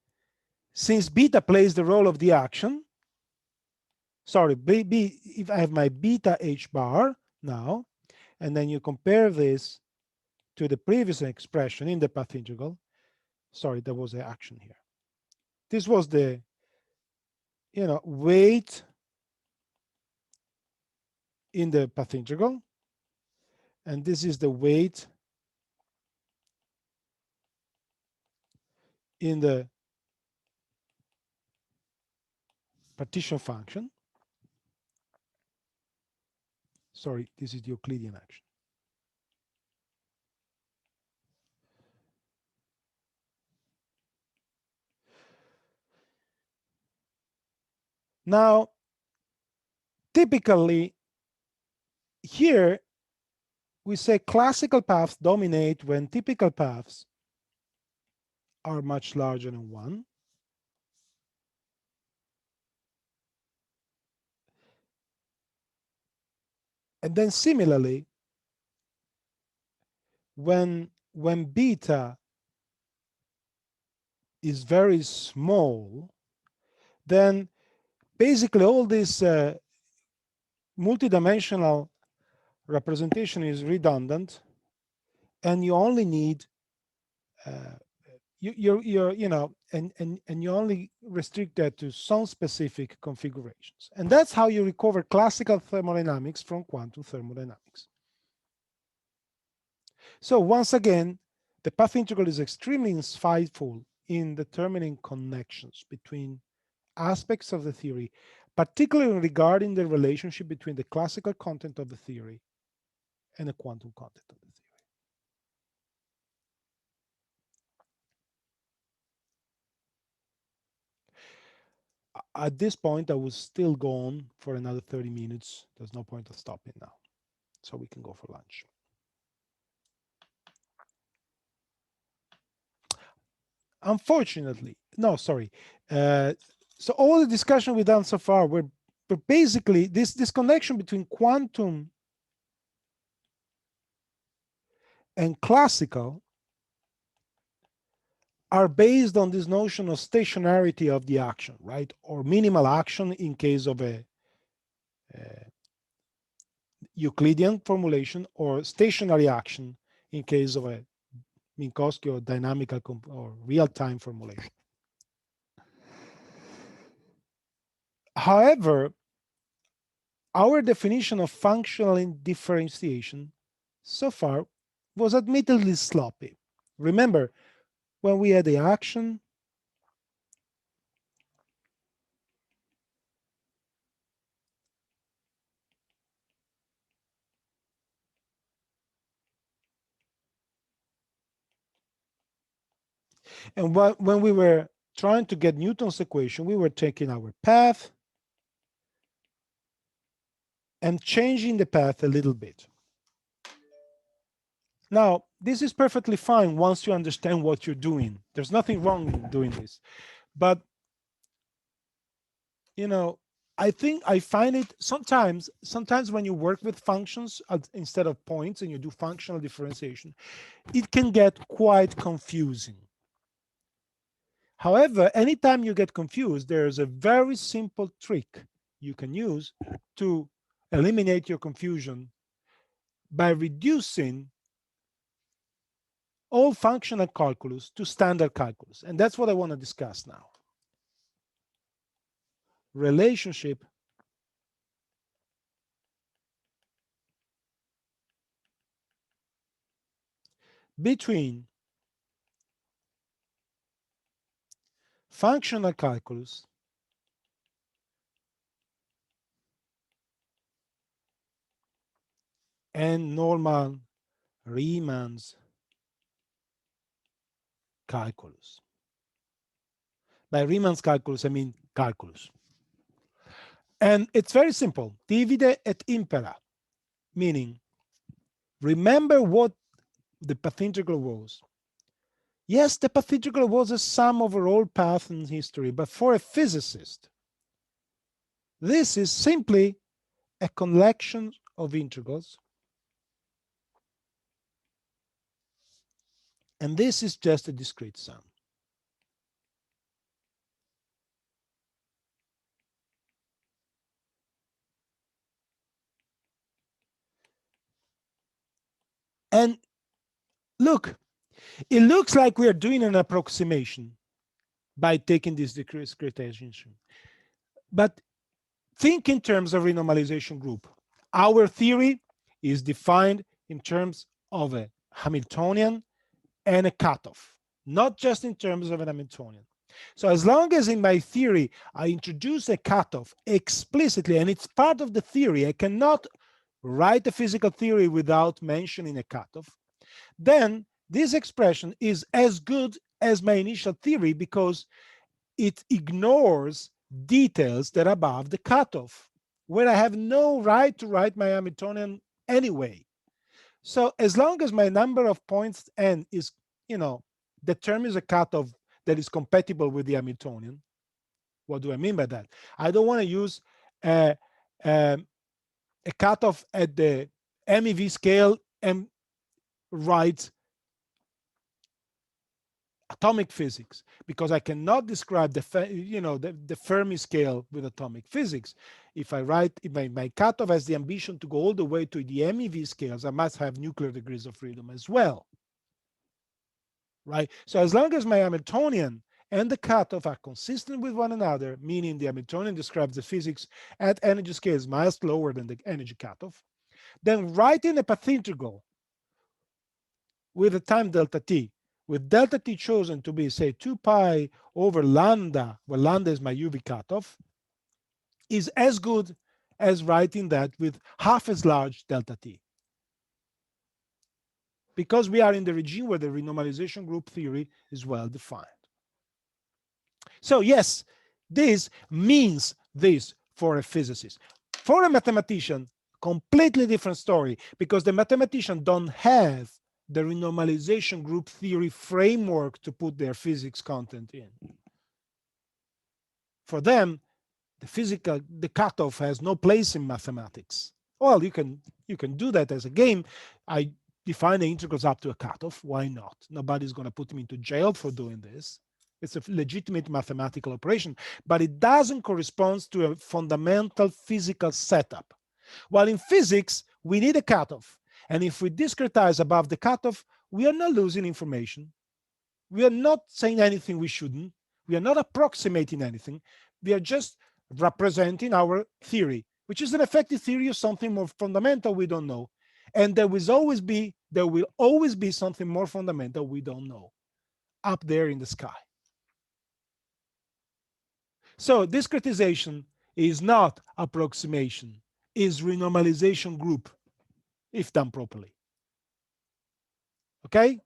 since beta plays the role of the action, if I have my beta h bar now, and then you compare this to the previous expression in the path integral, there was an action here. This was the, weight in the path integral, and this is the weight in the partition function. Sorry, this is the Euclidean action. Now, typically, here we say classical paths dominate when typical paths are much larger than 1. And then similarly, when beta is very small, then basically all this multidimensional representation is redundant, and you only need and you only restrict that to some specific configurations. And that's how you recover classical thermodynamics from quantum thermodynamics. So once again, the path integral is extremely insightful in determining connections between aspects of the theory, particularly regarding the relationship between the classical content of the theory and the quantum content of the theory. at this point, I will still go on for another 30 minutes. There's no point of stopping now. So we can go for lunch. Unfortunately, no, sorry. So all the discussion we've done so far were basically this connection between quantum and classical are based on this notion of stationarity of the action, right? Or minimal action in case of a Euclidean formulation, or stationary action in case of a Minkowski or dynamical or real-time formulation. However, our definition of functional indifferentiation so far was admittedly sloppy. Remember, when we had the action, and when we were trying to get Newton's equation, we were taking our path and changing the path a little bit. Now, this is perfectly fine once you understand what you're doing. There's nothing wrong in doing this. But, you know, I think I find it sometimes when you work with functions instead of points and you do functional differentiation, it can get quite confusing. However, anytime you get confused, there's a very simple trick you can use to eliminate your confusion by reducing all functional calculus to standard calculus. And that's what I want to discuss now. Relationship between functional calculus and normal Riemann's calculus. By Riemann's calculus, I mean calculus. And it's very simple. Divide et impera, meaning remember what the path integral was. Yes, the path integral was a sum over all paths in history, but for a physicist, this is simply a collection of integrals. And this is just a discrete sum. And look, it looks like we are doing an approximation by taking this discretization. But think in terms of renormalization group. Our theory is defined in terms of a Hamiltonian and a cutoff, not just in terms of an Hamiltonian. So as long as in my theory I introduce a cutoff explicitly, and it's part of the theory, I cannot write a physical theory without mentioning a cutoff, then this expression is as good as my initial theory because it ignores details that are above the cutoff, where I have no right to write my Hamiltonian anyway. So as long as my number of points n is, determines a cutoff that is compatible with the Hamiltonian. What do I mean by that? I don't want to use a cutoff at the MEV scale and write atomic physics, because I cannot describe the Fermi scale with atomic physics. If I write, if my cutoff has the ambition to go all the way to the MEV scales, I must have nuclear degrees of freedom as well, right? So as long as my Hamiltonian and the cutoff are consistent with one another, meaning the Hamiltonian describes the physics at energy scales miles lower than the energy cutoff, then writing a path integral with a time delta t, with delta t chosen to be, say, 2 pi over lambda, where lambda is my UV cutoff, is as good as writing that with half as large delta t. Because we are in the regime where the renormalization group theory is well defined. So yes, This means this for a physicist. For a mathematician, completely different story, because the mathematician don't have the renormalization group theory framework to put their physics content in. For them, the cutoff has no place in mathematics. Well, you can do that as a game. I define the integrals up to a cutoff. Why not? Nobody's going to put me into jail for doing this. It's a legitimate mathematical operation, but it doesn't correspond to a fundamental physical setup. While in physics, we need a cutoff. And if we discretize above the cutoff, we are not losing information. We are not saying anything we shouldn't. We are not approximating anything. We are just representing our theory, which is an effective theory of something more fundamental we don't know. And there will always be something more fundamental we don't know up there in the sky. So discretization is not approximation, is renormalization group, if done properly. Okay?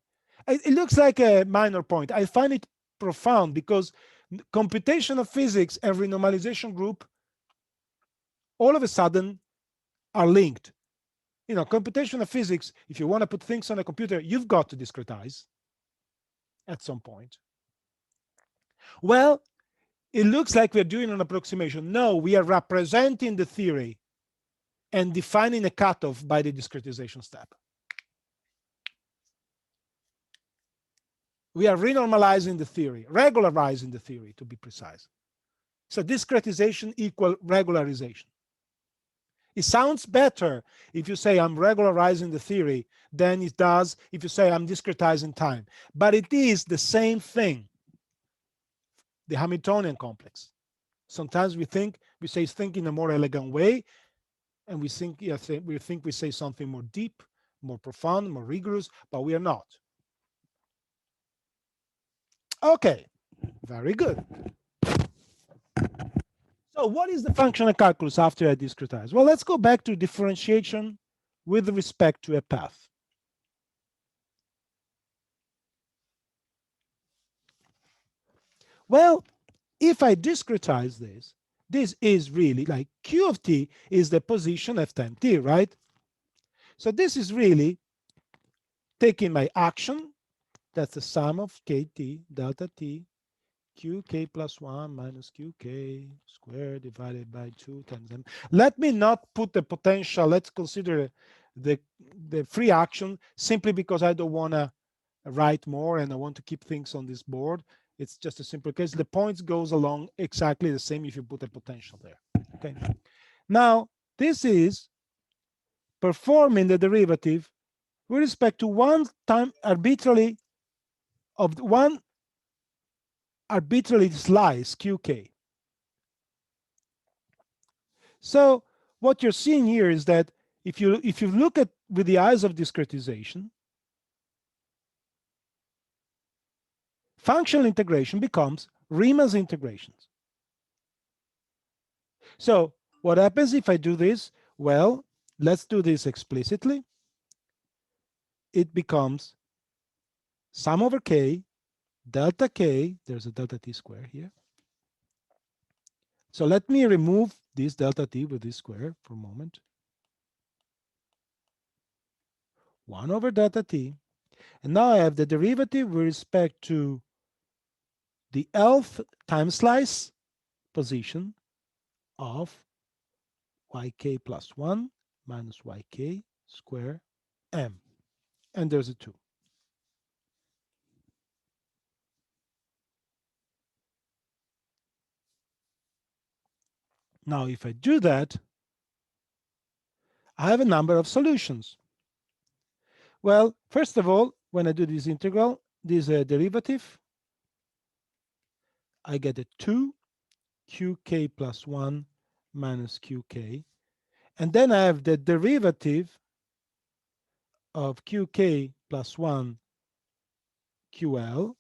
It looks like a minor point. I find it profound because computational physics and renormalization group all of a sudden are linked. You know, computational physics, if you want to put things on a computer, you've got to discretize at some point. Well, it looks like we're doing an approximation. No, we are representing the theory and defining a cutoff by the discretization step. We are renormalizing the theory, regularizing the theory, to be precise. So discretization equal regularization. It sounds better if you say I'm regularizing the theory than it does if you say I'm discretizing time. But it is the same thing, the Hamiltonian complex. Sometimes we say think in a more elegant way, and we think we say something more deep, more profound, more rigorous, but we are not. Okay, very good. So what is the functional calculus after I discretize? Well, let's go back to differentiation with respect to a path. Well, if I discretize this, this is really like Q of t is the position f time t, right? So this is really taking my action, that's the sum of kt delta t qk plus 1 minus qk squared divided by 2 times m. Let me not put the potential. Let's consider the free action simply because I don't want to write more and I want to keep things on this board. It's just a simple case. The points goes along exactly the same if you put a potential there. Okay. Now, this is performing the derivative with respect to one arbitrary slice qk. So what you're seeing here is that if you look at with the eyes of discretization, functional integration becomes Riemann's integrations. So what happens if I do this? Well, let's do this explicitly. It becomes sum over k, delta k, there's a delta t square here. So let me remove this delta t with this square for a moment. 1 over delta t. And now I have the derivative with respect to the nth time slice position of yk plus 1 minus yk square m. And there's a 2. Now, if I do that, I have a number of solutions. Well, first of all, when I do this integral, this derivative, I get a 2 qk plus 1 minus qk. And then I have the derivative of qk plus 1 ql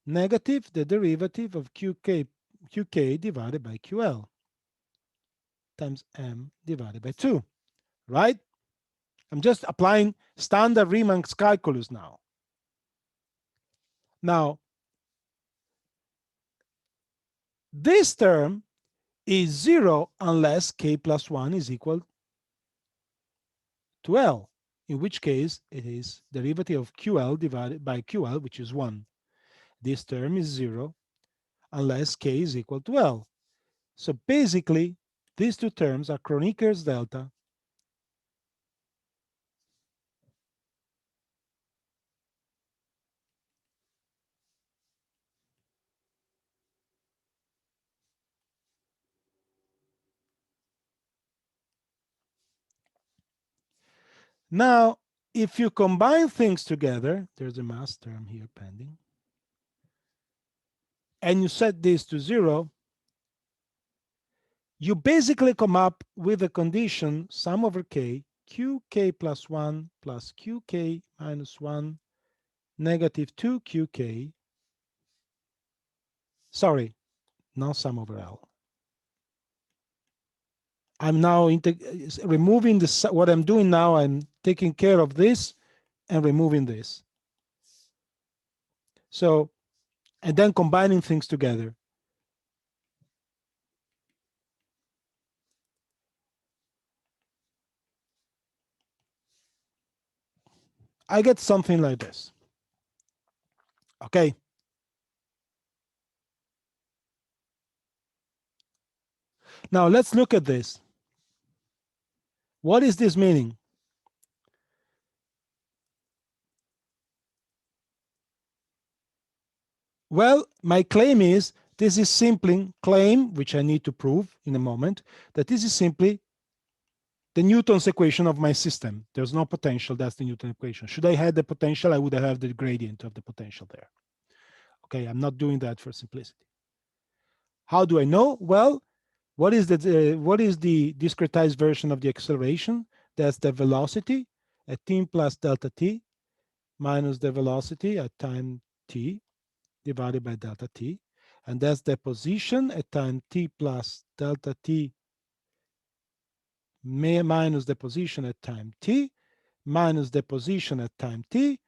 negative the derivative of qk divided by ql times m divided by 2, right? I'm just applying standard Riemann's calculus now. Now, This term is 0 unless k plus 1 is equal to L, in which case it is derivative of QL divided by QL, which is 1. This term is 0 unless k is equal to L. So basically, these two terms are Kroneker's delta Now, if you combine things together, there's a mass term here pending, and you set this to 0, you basically come up with a condition sum over k, qk plus 1 plus qk minus 1 negative 2 qk, sorry, not sum over L. I'm now removing what I'm doing now, I'm taking care of this and removing this. So, and then combining things together. I get something like this. Okay. Now let's look at this. What is this meaning? Well, my claim is this is simply claim, which I need to prove in a moment, that this is simply the Newton's equation of my system. There's no potential, that's the Newton equation. Should I have the potential, I would have the gradient of the potential there. Okay, I'm not doing that for simplicity. How do I know? Well, what is the discretized version of the acceleration? That's the velocity at t plus delta t minus the velocity at time t divided by delta t, and that's the position at time t plus delta t minus the position at time t minus the position at time t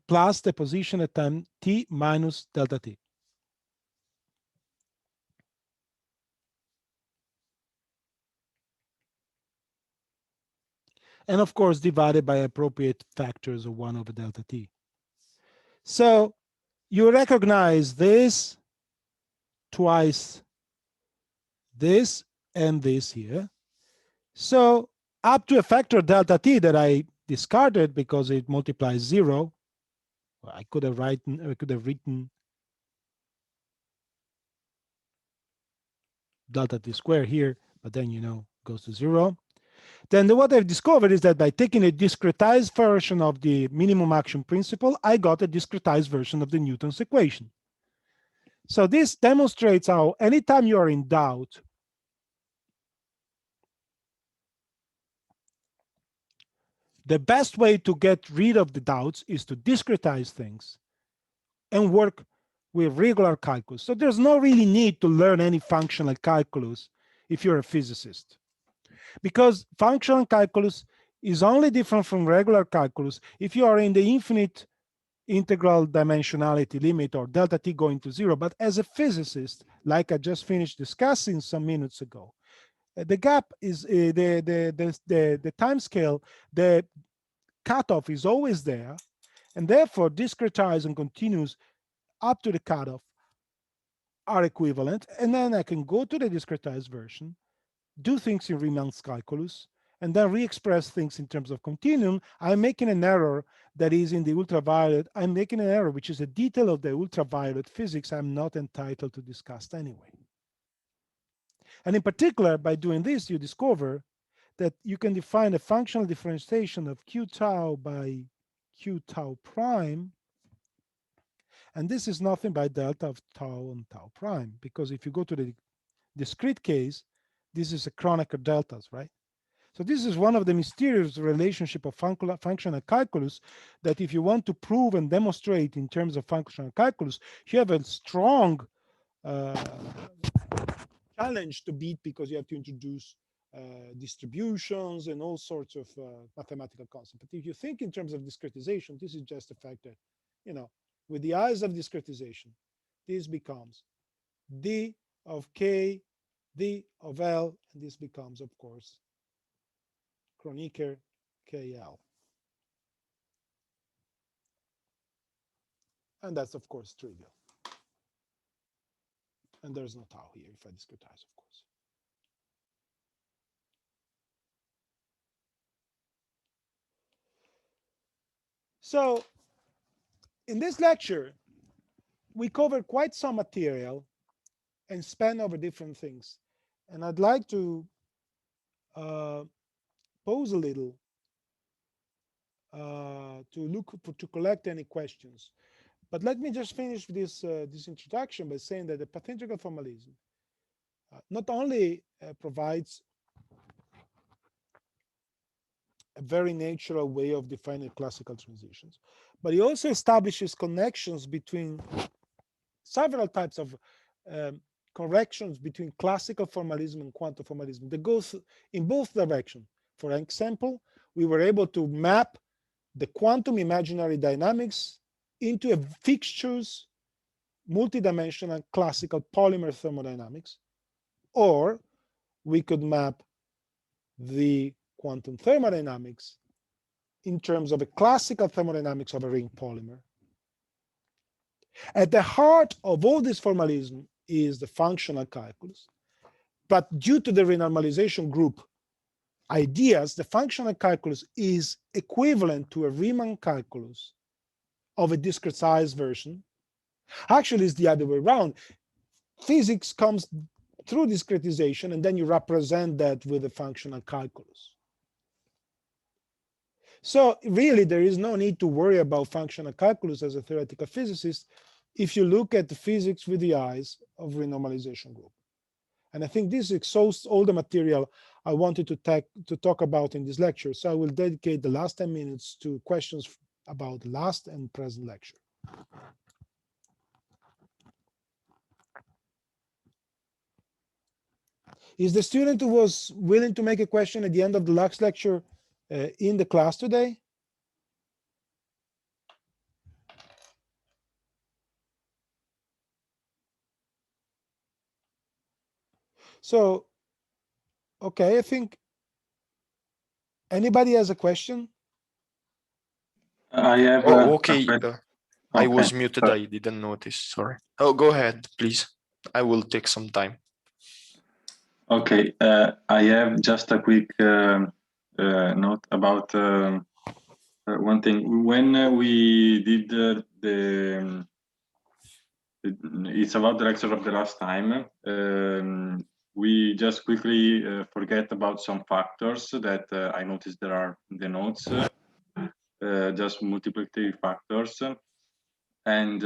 plus the position at time t minus delta t. And of course, divided by appropriate factors of 1 over delta t. So you recognize this twice, this and this here. So up to a factor delta t that I discarded because it multiplies 0, I could have written delta t squared here, but then goes to 0. Then what I've discovered is that by taking a discretized version of the minimum action principle, I got a discretized version of the Newton's equation. So this demonstrates how anytime you are in doubt, the best way to get rid of the doubts is to discretize things and work with regular calculus. So there's no really need to learn any functional calculus if you're a physicist, because functional calculus is only different from regular calculus if you are in the infinite integral dimensionality limit or delta t going to 0. But as a physicist, like I just finished discussing some minutes ago, the gap is the time scale, the cutoff is always there, and therefore discretized and continuous up to the cutoff are equivalent. And then I can go to the discretized version, do things in Riemann's calculus, and then re-express things in terms of continuum. I'm making an error that is in the ultraviolet. I'm making an error which is a detail of the ultraviolet physics I'm not entitled to discuss anyway. And in particular, by doing this, you discover that you can define a functional differentiation of q tau by q tau prime. And this is nothing but delta of tau and tau prime, because if you go to the discrete case, this is a Kronecker deltas, right? So this is one of the mysterious relationship of functional calculus that if you want to prove and demonstrate in terms of functional calculus, you have a strong challenge to beat, because you have to introduce distributions and all sorts of mathematical concepts. But if you think in terms of discretization, this is just the fact that, with the eyes of discretization, this becomes D of K, D of L, and this becomes, of course, Kronecker KL. And that's, of course, trivial. And there's no tau here if I discretize, of course. So in this lecture, we covered quite some material and span over different things. And I'd like to pause a little to collect any questions. But let me just finish this introduction by saying that the path-integral formalism not only provides a very natural way of defining classical transitions, but it also establishes connections between several types of corrections between classical formalism and quantum formalism that goes in both directions. For example, we were able to map the quantum imaginary dynamics into a fixtures multidimensional classical polymer thermodynamics, or we could map the quantum thermodynamics in terms of a classical thermodynamics of a ring polymer. At the heart of all this formalism is the functional calculus, but due to the renormalization group ideas, the functional calculus is equivalent to a Riemann calculus of a discretized version. Actually, it's the other way around. Physics comes through discretization, and then you represent that with a functional calculus. So really, there is no need to worry about functional calculus as a theoretical physicist if you look at the physics with the eyes of renormalization group. And I think this exhausts all the material I wanted to talk about in this lecture. So I will dedicate the last 10 minutes to questions about the last and present lecture. Is the student who was willing to make a question at the end of the last lecture in the class today? So, okay, I think anybody has a question? I have. Oh, okay. I Okay. was muted. I didn't notice. Sorry. Oh, go ahead, please. I will take some time. Okay. I have just a quick note about one thing. When we did it's about the lecture of the last time. We just quickly forget about some factors that I noticed there are in the notes, just multiplicative factors, and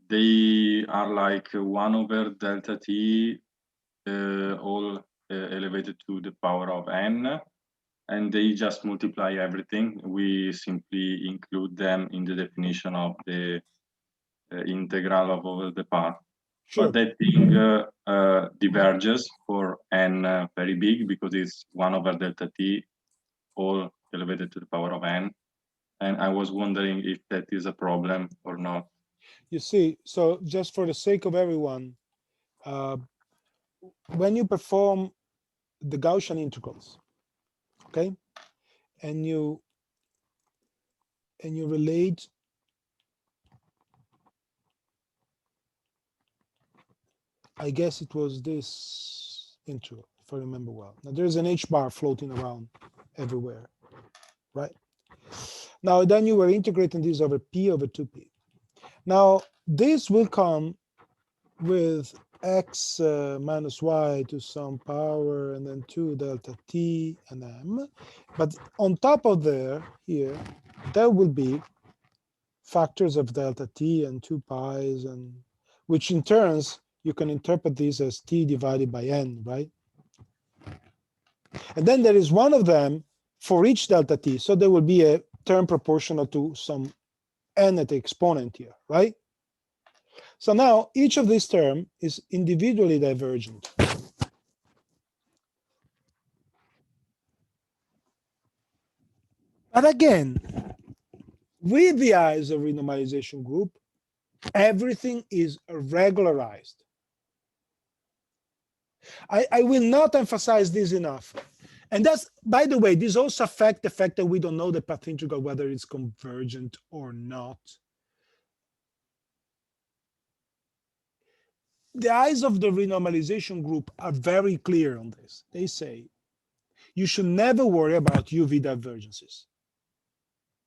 they are like 1 over delta t, all elevated to the power of n, and they just multiply everything. We simply include them in the definition of the integral of over the path. Sure. But that thing diverges for n very big, because it's 1 over delta t, all elevated to the power of n. And I was wondering if that is a problem or not. You see, so just for the sake of everyone, when you perform the Gaussian integrals, okay, and you relate I guess it was this integral, if I remember well. Now there's an h bar floating around everywhere, right? Now then you were integrating this over p over 2p. Now this will come with x minus y to some power and then 2 delta t and m. But on top of there, here, there will be factors of delta t and 2 pi's, and which in turns you can interpret these as t divided by n, right? And then there is one of them for each delta t. So there will be a term proportional to some n at the exponent here, right? So now each of these terms is individually divergent. But again, with the eyes of renormalization group, Everything is regularized. I will not emphasize this enough. And that's, by the way, this also affects the fact that we don't know the path integral, whether it's convergent or not. The eyes of the renormalization group are very clear on this. They say, you should never worry about UV divergences.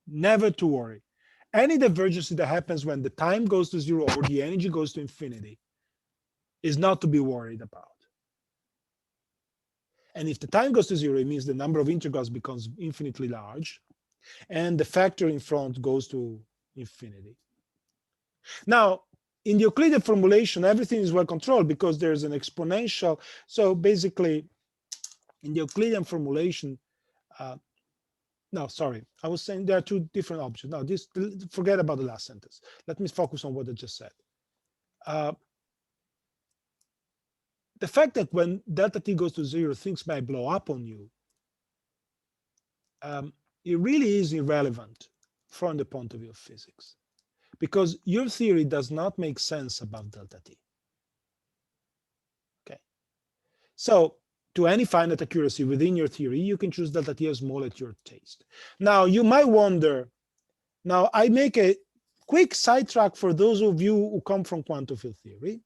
Never to worry. Any divergence that happens when the time goes to 0 or the energy goes to infinity is not to be worried about. And if the time goes to 0, it means the number of integrals becomes infinitely large, and the factor in front goes to infinity. Now, in the Euclidean formulation, everything is well controlled because there's an exponential. So basically, in the Euclidean formulation, no, sorry, I was saying there are two different options. No, this, forget about the last sentence. Let me focus on what I just said. The fact that when delta t goes to 0, things might blow up on you, it really is irrelevant from the point of view of physics, because your theory does not make sense about delta t. Okay, so to any finite accuracy within your theory, you can choose delta t as small at your taste. Now you might wonder, now I make a quick sidetrack for those of you who come from quantum field theory,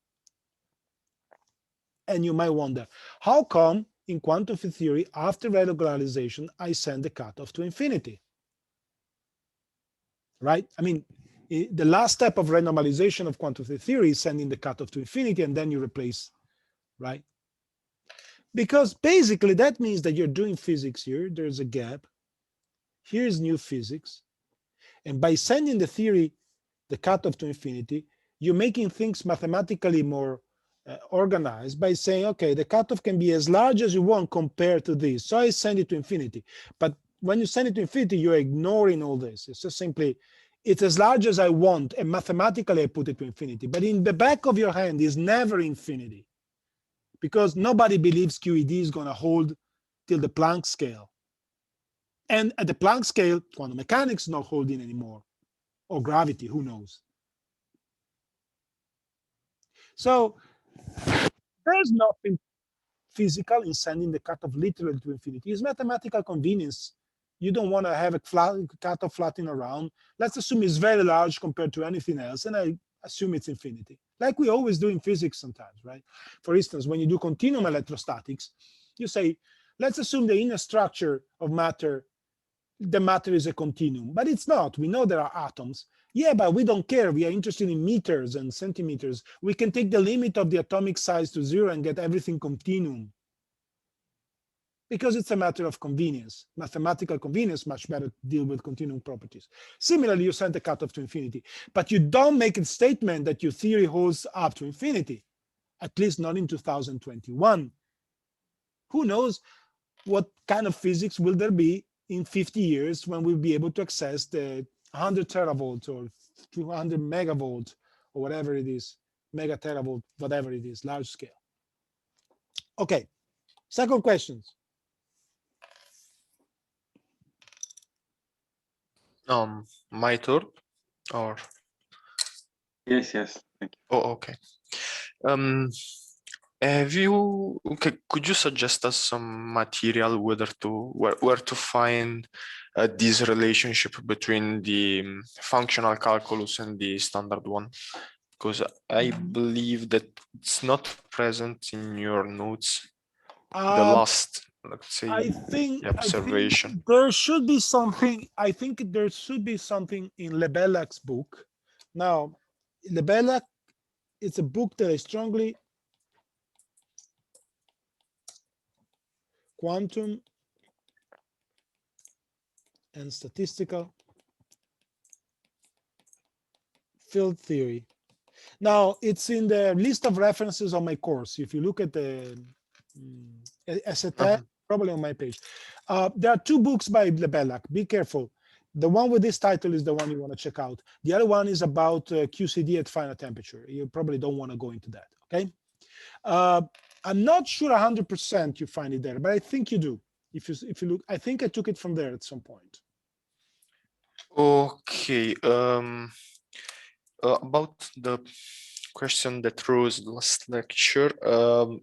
and you might wonder, how come in quantum field theory, after regularization, I send the cutoff to infinity? Right? I mean, the last step of renormalization of quantum field theory is sending the cutoff to infinity, and then you replace, right? Because basically that means that you're doing physics here. There's a gap. Here's new physics. And by sending the theory, the cutoff to infinity, you're making things mathematically more organized by saying, okay, the cutoff can be as large as you want compared to this. So I send it to infinity. But when you send it to infinity, you're ignoring all this. It's just simply, it's as large as I want, and mathematically I put it to infinity. But in the back of your hand is never infinity, because nobody believes QED is going to hold till the Planck scale. And at the Planck scale, quantum mechanics is not holding anymore, or gravity, who knows? So there's nothing physical in sending the cutoff literally to infinity. It's mathematical convenience. You don't want to have a cutoff flattening around. Let's assume it's very large compared to anything else, and I assume it's infinity, like we always do in physics sometimes, right? For instance, when you do continuum electrostatics, you say, let's assume the inner structure of matter, the matter is a continuum, but it's not. We know there are atoms. Yeah, but we don't care. We are interested in meters and centimeters. We can take the limit of the atomic size to 0 and get everything continuum, because it's a matter of convenience. Mathematical convenience, much better to deal with continuum properties. Similarly, you send the cutoff to infinity, but you don't make a statement that your theory holds up to infinity, at least not in 2021. Who knows what kind of physics will there be in 50 years when we'll be able to access the 100 teravolts or 200 megavolt or whatever it is, mega teravolt, whatever it is, large scale. Okay, second questions. My turn, or Yes, thank you. oh, okay. Have you, okay, could you suggest us some material where to find this relationship between the functional calculus and the standard one? Because I believe that it's not present in your notes. The last, let's say, I think observation. there should be something. I think there should be something in Lebellac's book. Now, Lebellac, it's a book that I strongly quantum and statistical field theory. Now, it's in the list of references on my course. If you look at the SFT, probably on my page. There are two books by Lebellac. Be careful. The one with this title is the one you want to check out. The other one is about QCD at final temperature. You probably don't want to go into that, okay? I'm not sure 100% you find it there, but I think you do. If you look, I think I took it from there at some point. Okay. about the question that rose last lecture,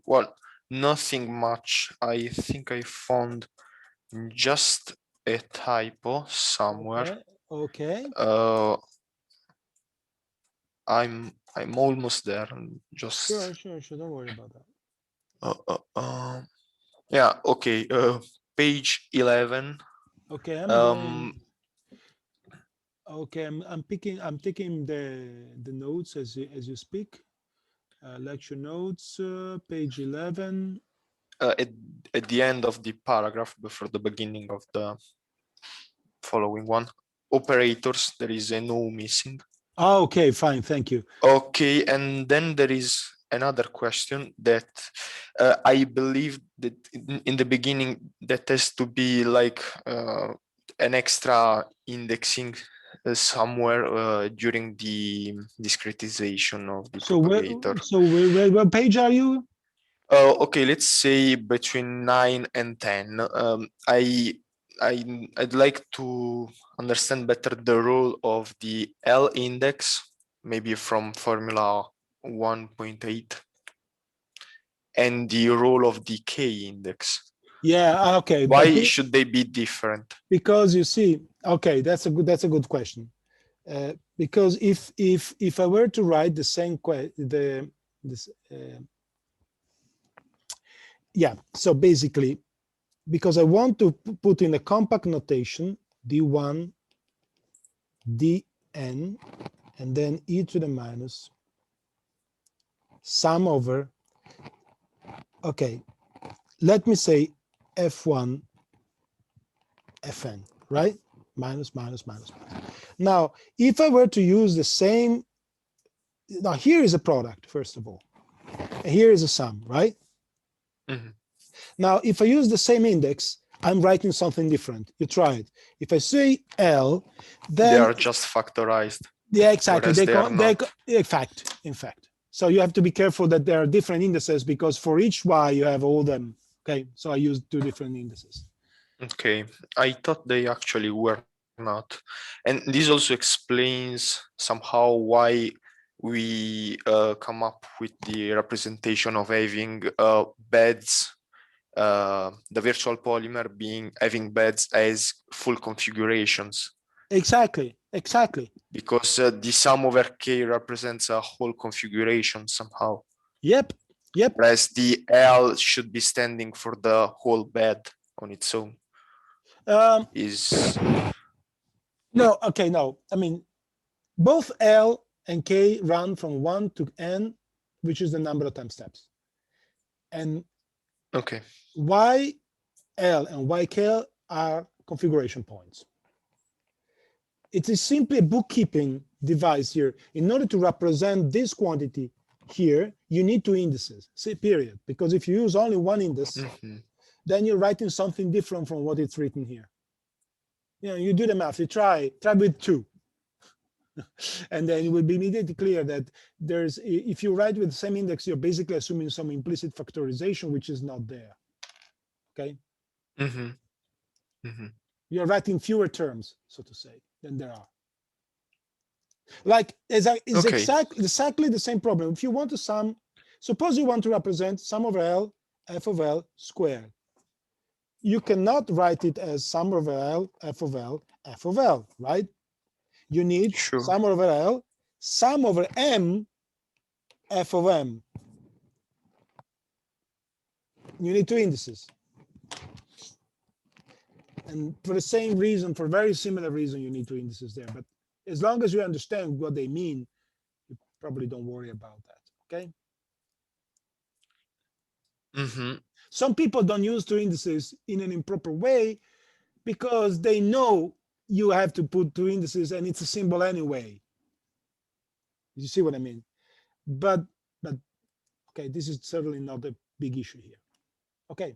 well, nothing much. I think I found just a typo somewhere. Okay. I'm almost there. Just Sure. Don't worry about that. yeah. Okay. Page 11. Okay, I'm Um. going. Okay, I'm taking the notes as you speak. Lecture notes, page 11. At the end of the paragraph before the beginning of the following one, operators. There is a no missing. Oh, okay, fine, thank you. Okay, and then there is another question that I believe that in the beginning that has to be like an extra indexing somewhere during the discretization of the propagator. What page are you? Okay, let's say between 9 and 10. I'd like to understand better the role of the L index, maybe from Formula 1.8, and the role of the K index. Yeah, okay. Why should they be different? Because you see, okay, that's a good question. Because if I were to write the same yeah, so basically, because I want to put in a compact notation, d1, dn, and then e to the minus sum over, okay, let me say f1, fn, right? Minus. Now, if I were to use the same, now here is a product, first of all, and here is a sum, right? Mhm. Now, if I use the same index, I'm writing something different. You try it. If I say L, then They are just factorized. yeah, exactly. Whereas they are not. In fact. So you have to be careful that there are different indices because for each Y you have all them. Okay, so I used two different indices. Okay, I thought they actually were not. And this also explains somehow why we come up with the representation of having beds, the virtual polymer having beds as full configurations. Exactly. Because the sum over K represents a whole configuration somehow. Yep. Whereas the L should be standing for the whole bed on its own. No, okay, no. I mean, both L and K run from 1 to n, which is the number of time steps. And okay, YL and YK are configuration points. It is simply a bookkeeping device here. In order to represent this quantity here, you need two indices, say period. Because if you use only one index, then you're writing something different from what it's written here. You know, you do the math, you try with two. And then it will be immediately clear that if you write with the same index, you're basically assuming some implicit factorization, which is not there. Okay. You're writing fewer terms, so to say, than there are. Like it's exactly the same problem. If you want to sum, suppose you want to represent sum over L, f of L squared. You cannot write it as sum over L, f of L, f of L, right? You need sum over L, sum over M, f of M. You need two indices. And for the same reason, for a very similar reason, you need two indices there. But as long as you understand what they mean, you probably don't worry about that, okay? Some people don't use two indices in an improper way because they know you have to put two indices and it's a symbol anyway. You see what I mean? But okay, this is certainly not a big issue here. Okay.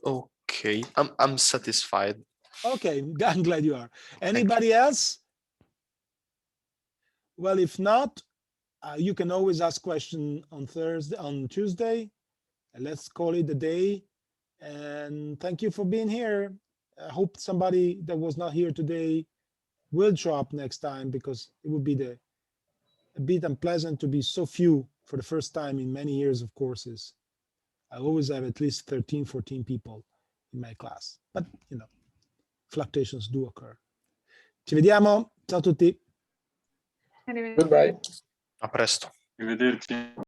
Okay, I'm satisfied. Okay, I'm glad you are. Anybody else? Well, if not, you can always ask question on Tuesday. And let's call it a day. And thank you for being here. I hope somebody that was not here today will show up next time, because it would be a bit unpleasant to be so few for the first time in many years of courses. I always have at least 13, 14 people in my class, but you know, fluctuations do occur. Ci vediamo, ciao a tutti. Goodbye. A presto. Arrivederci.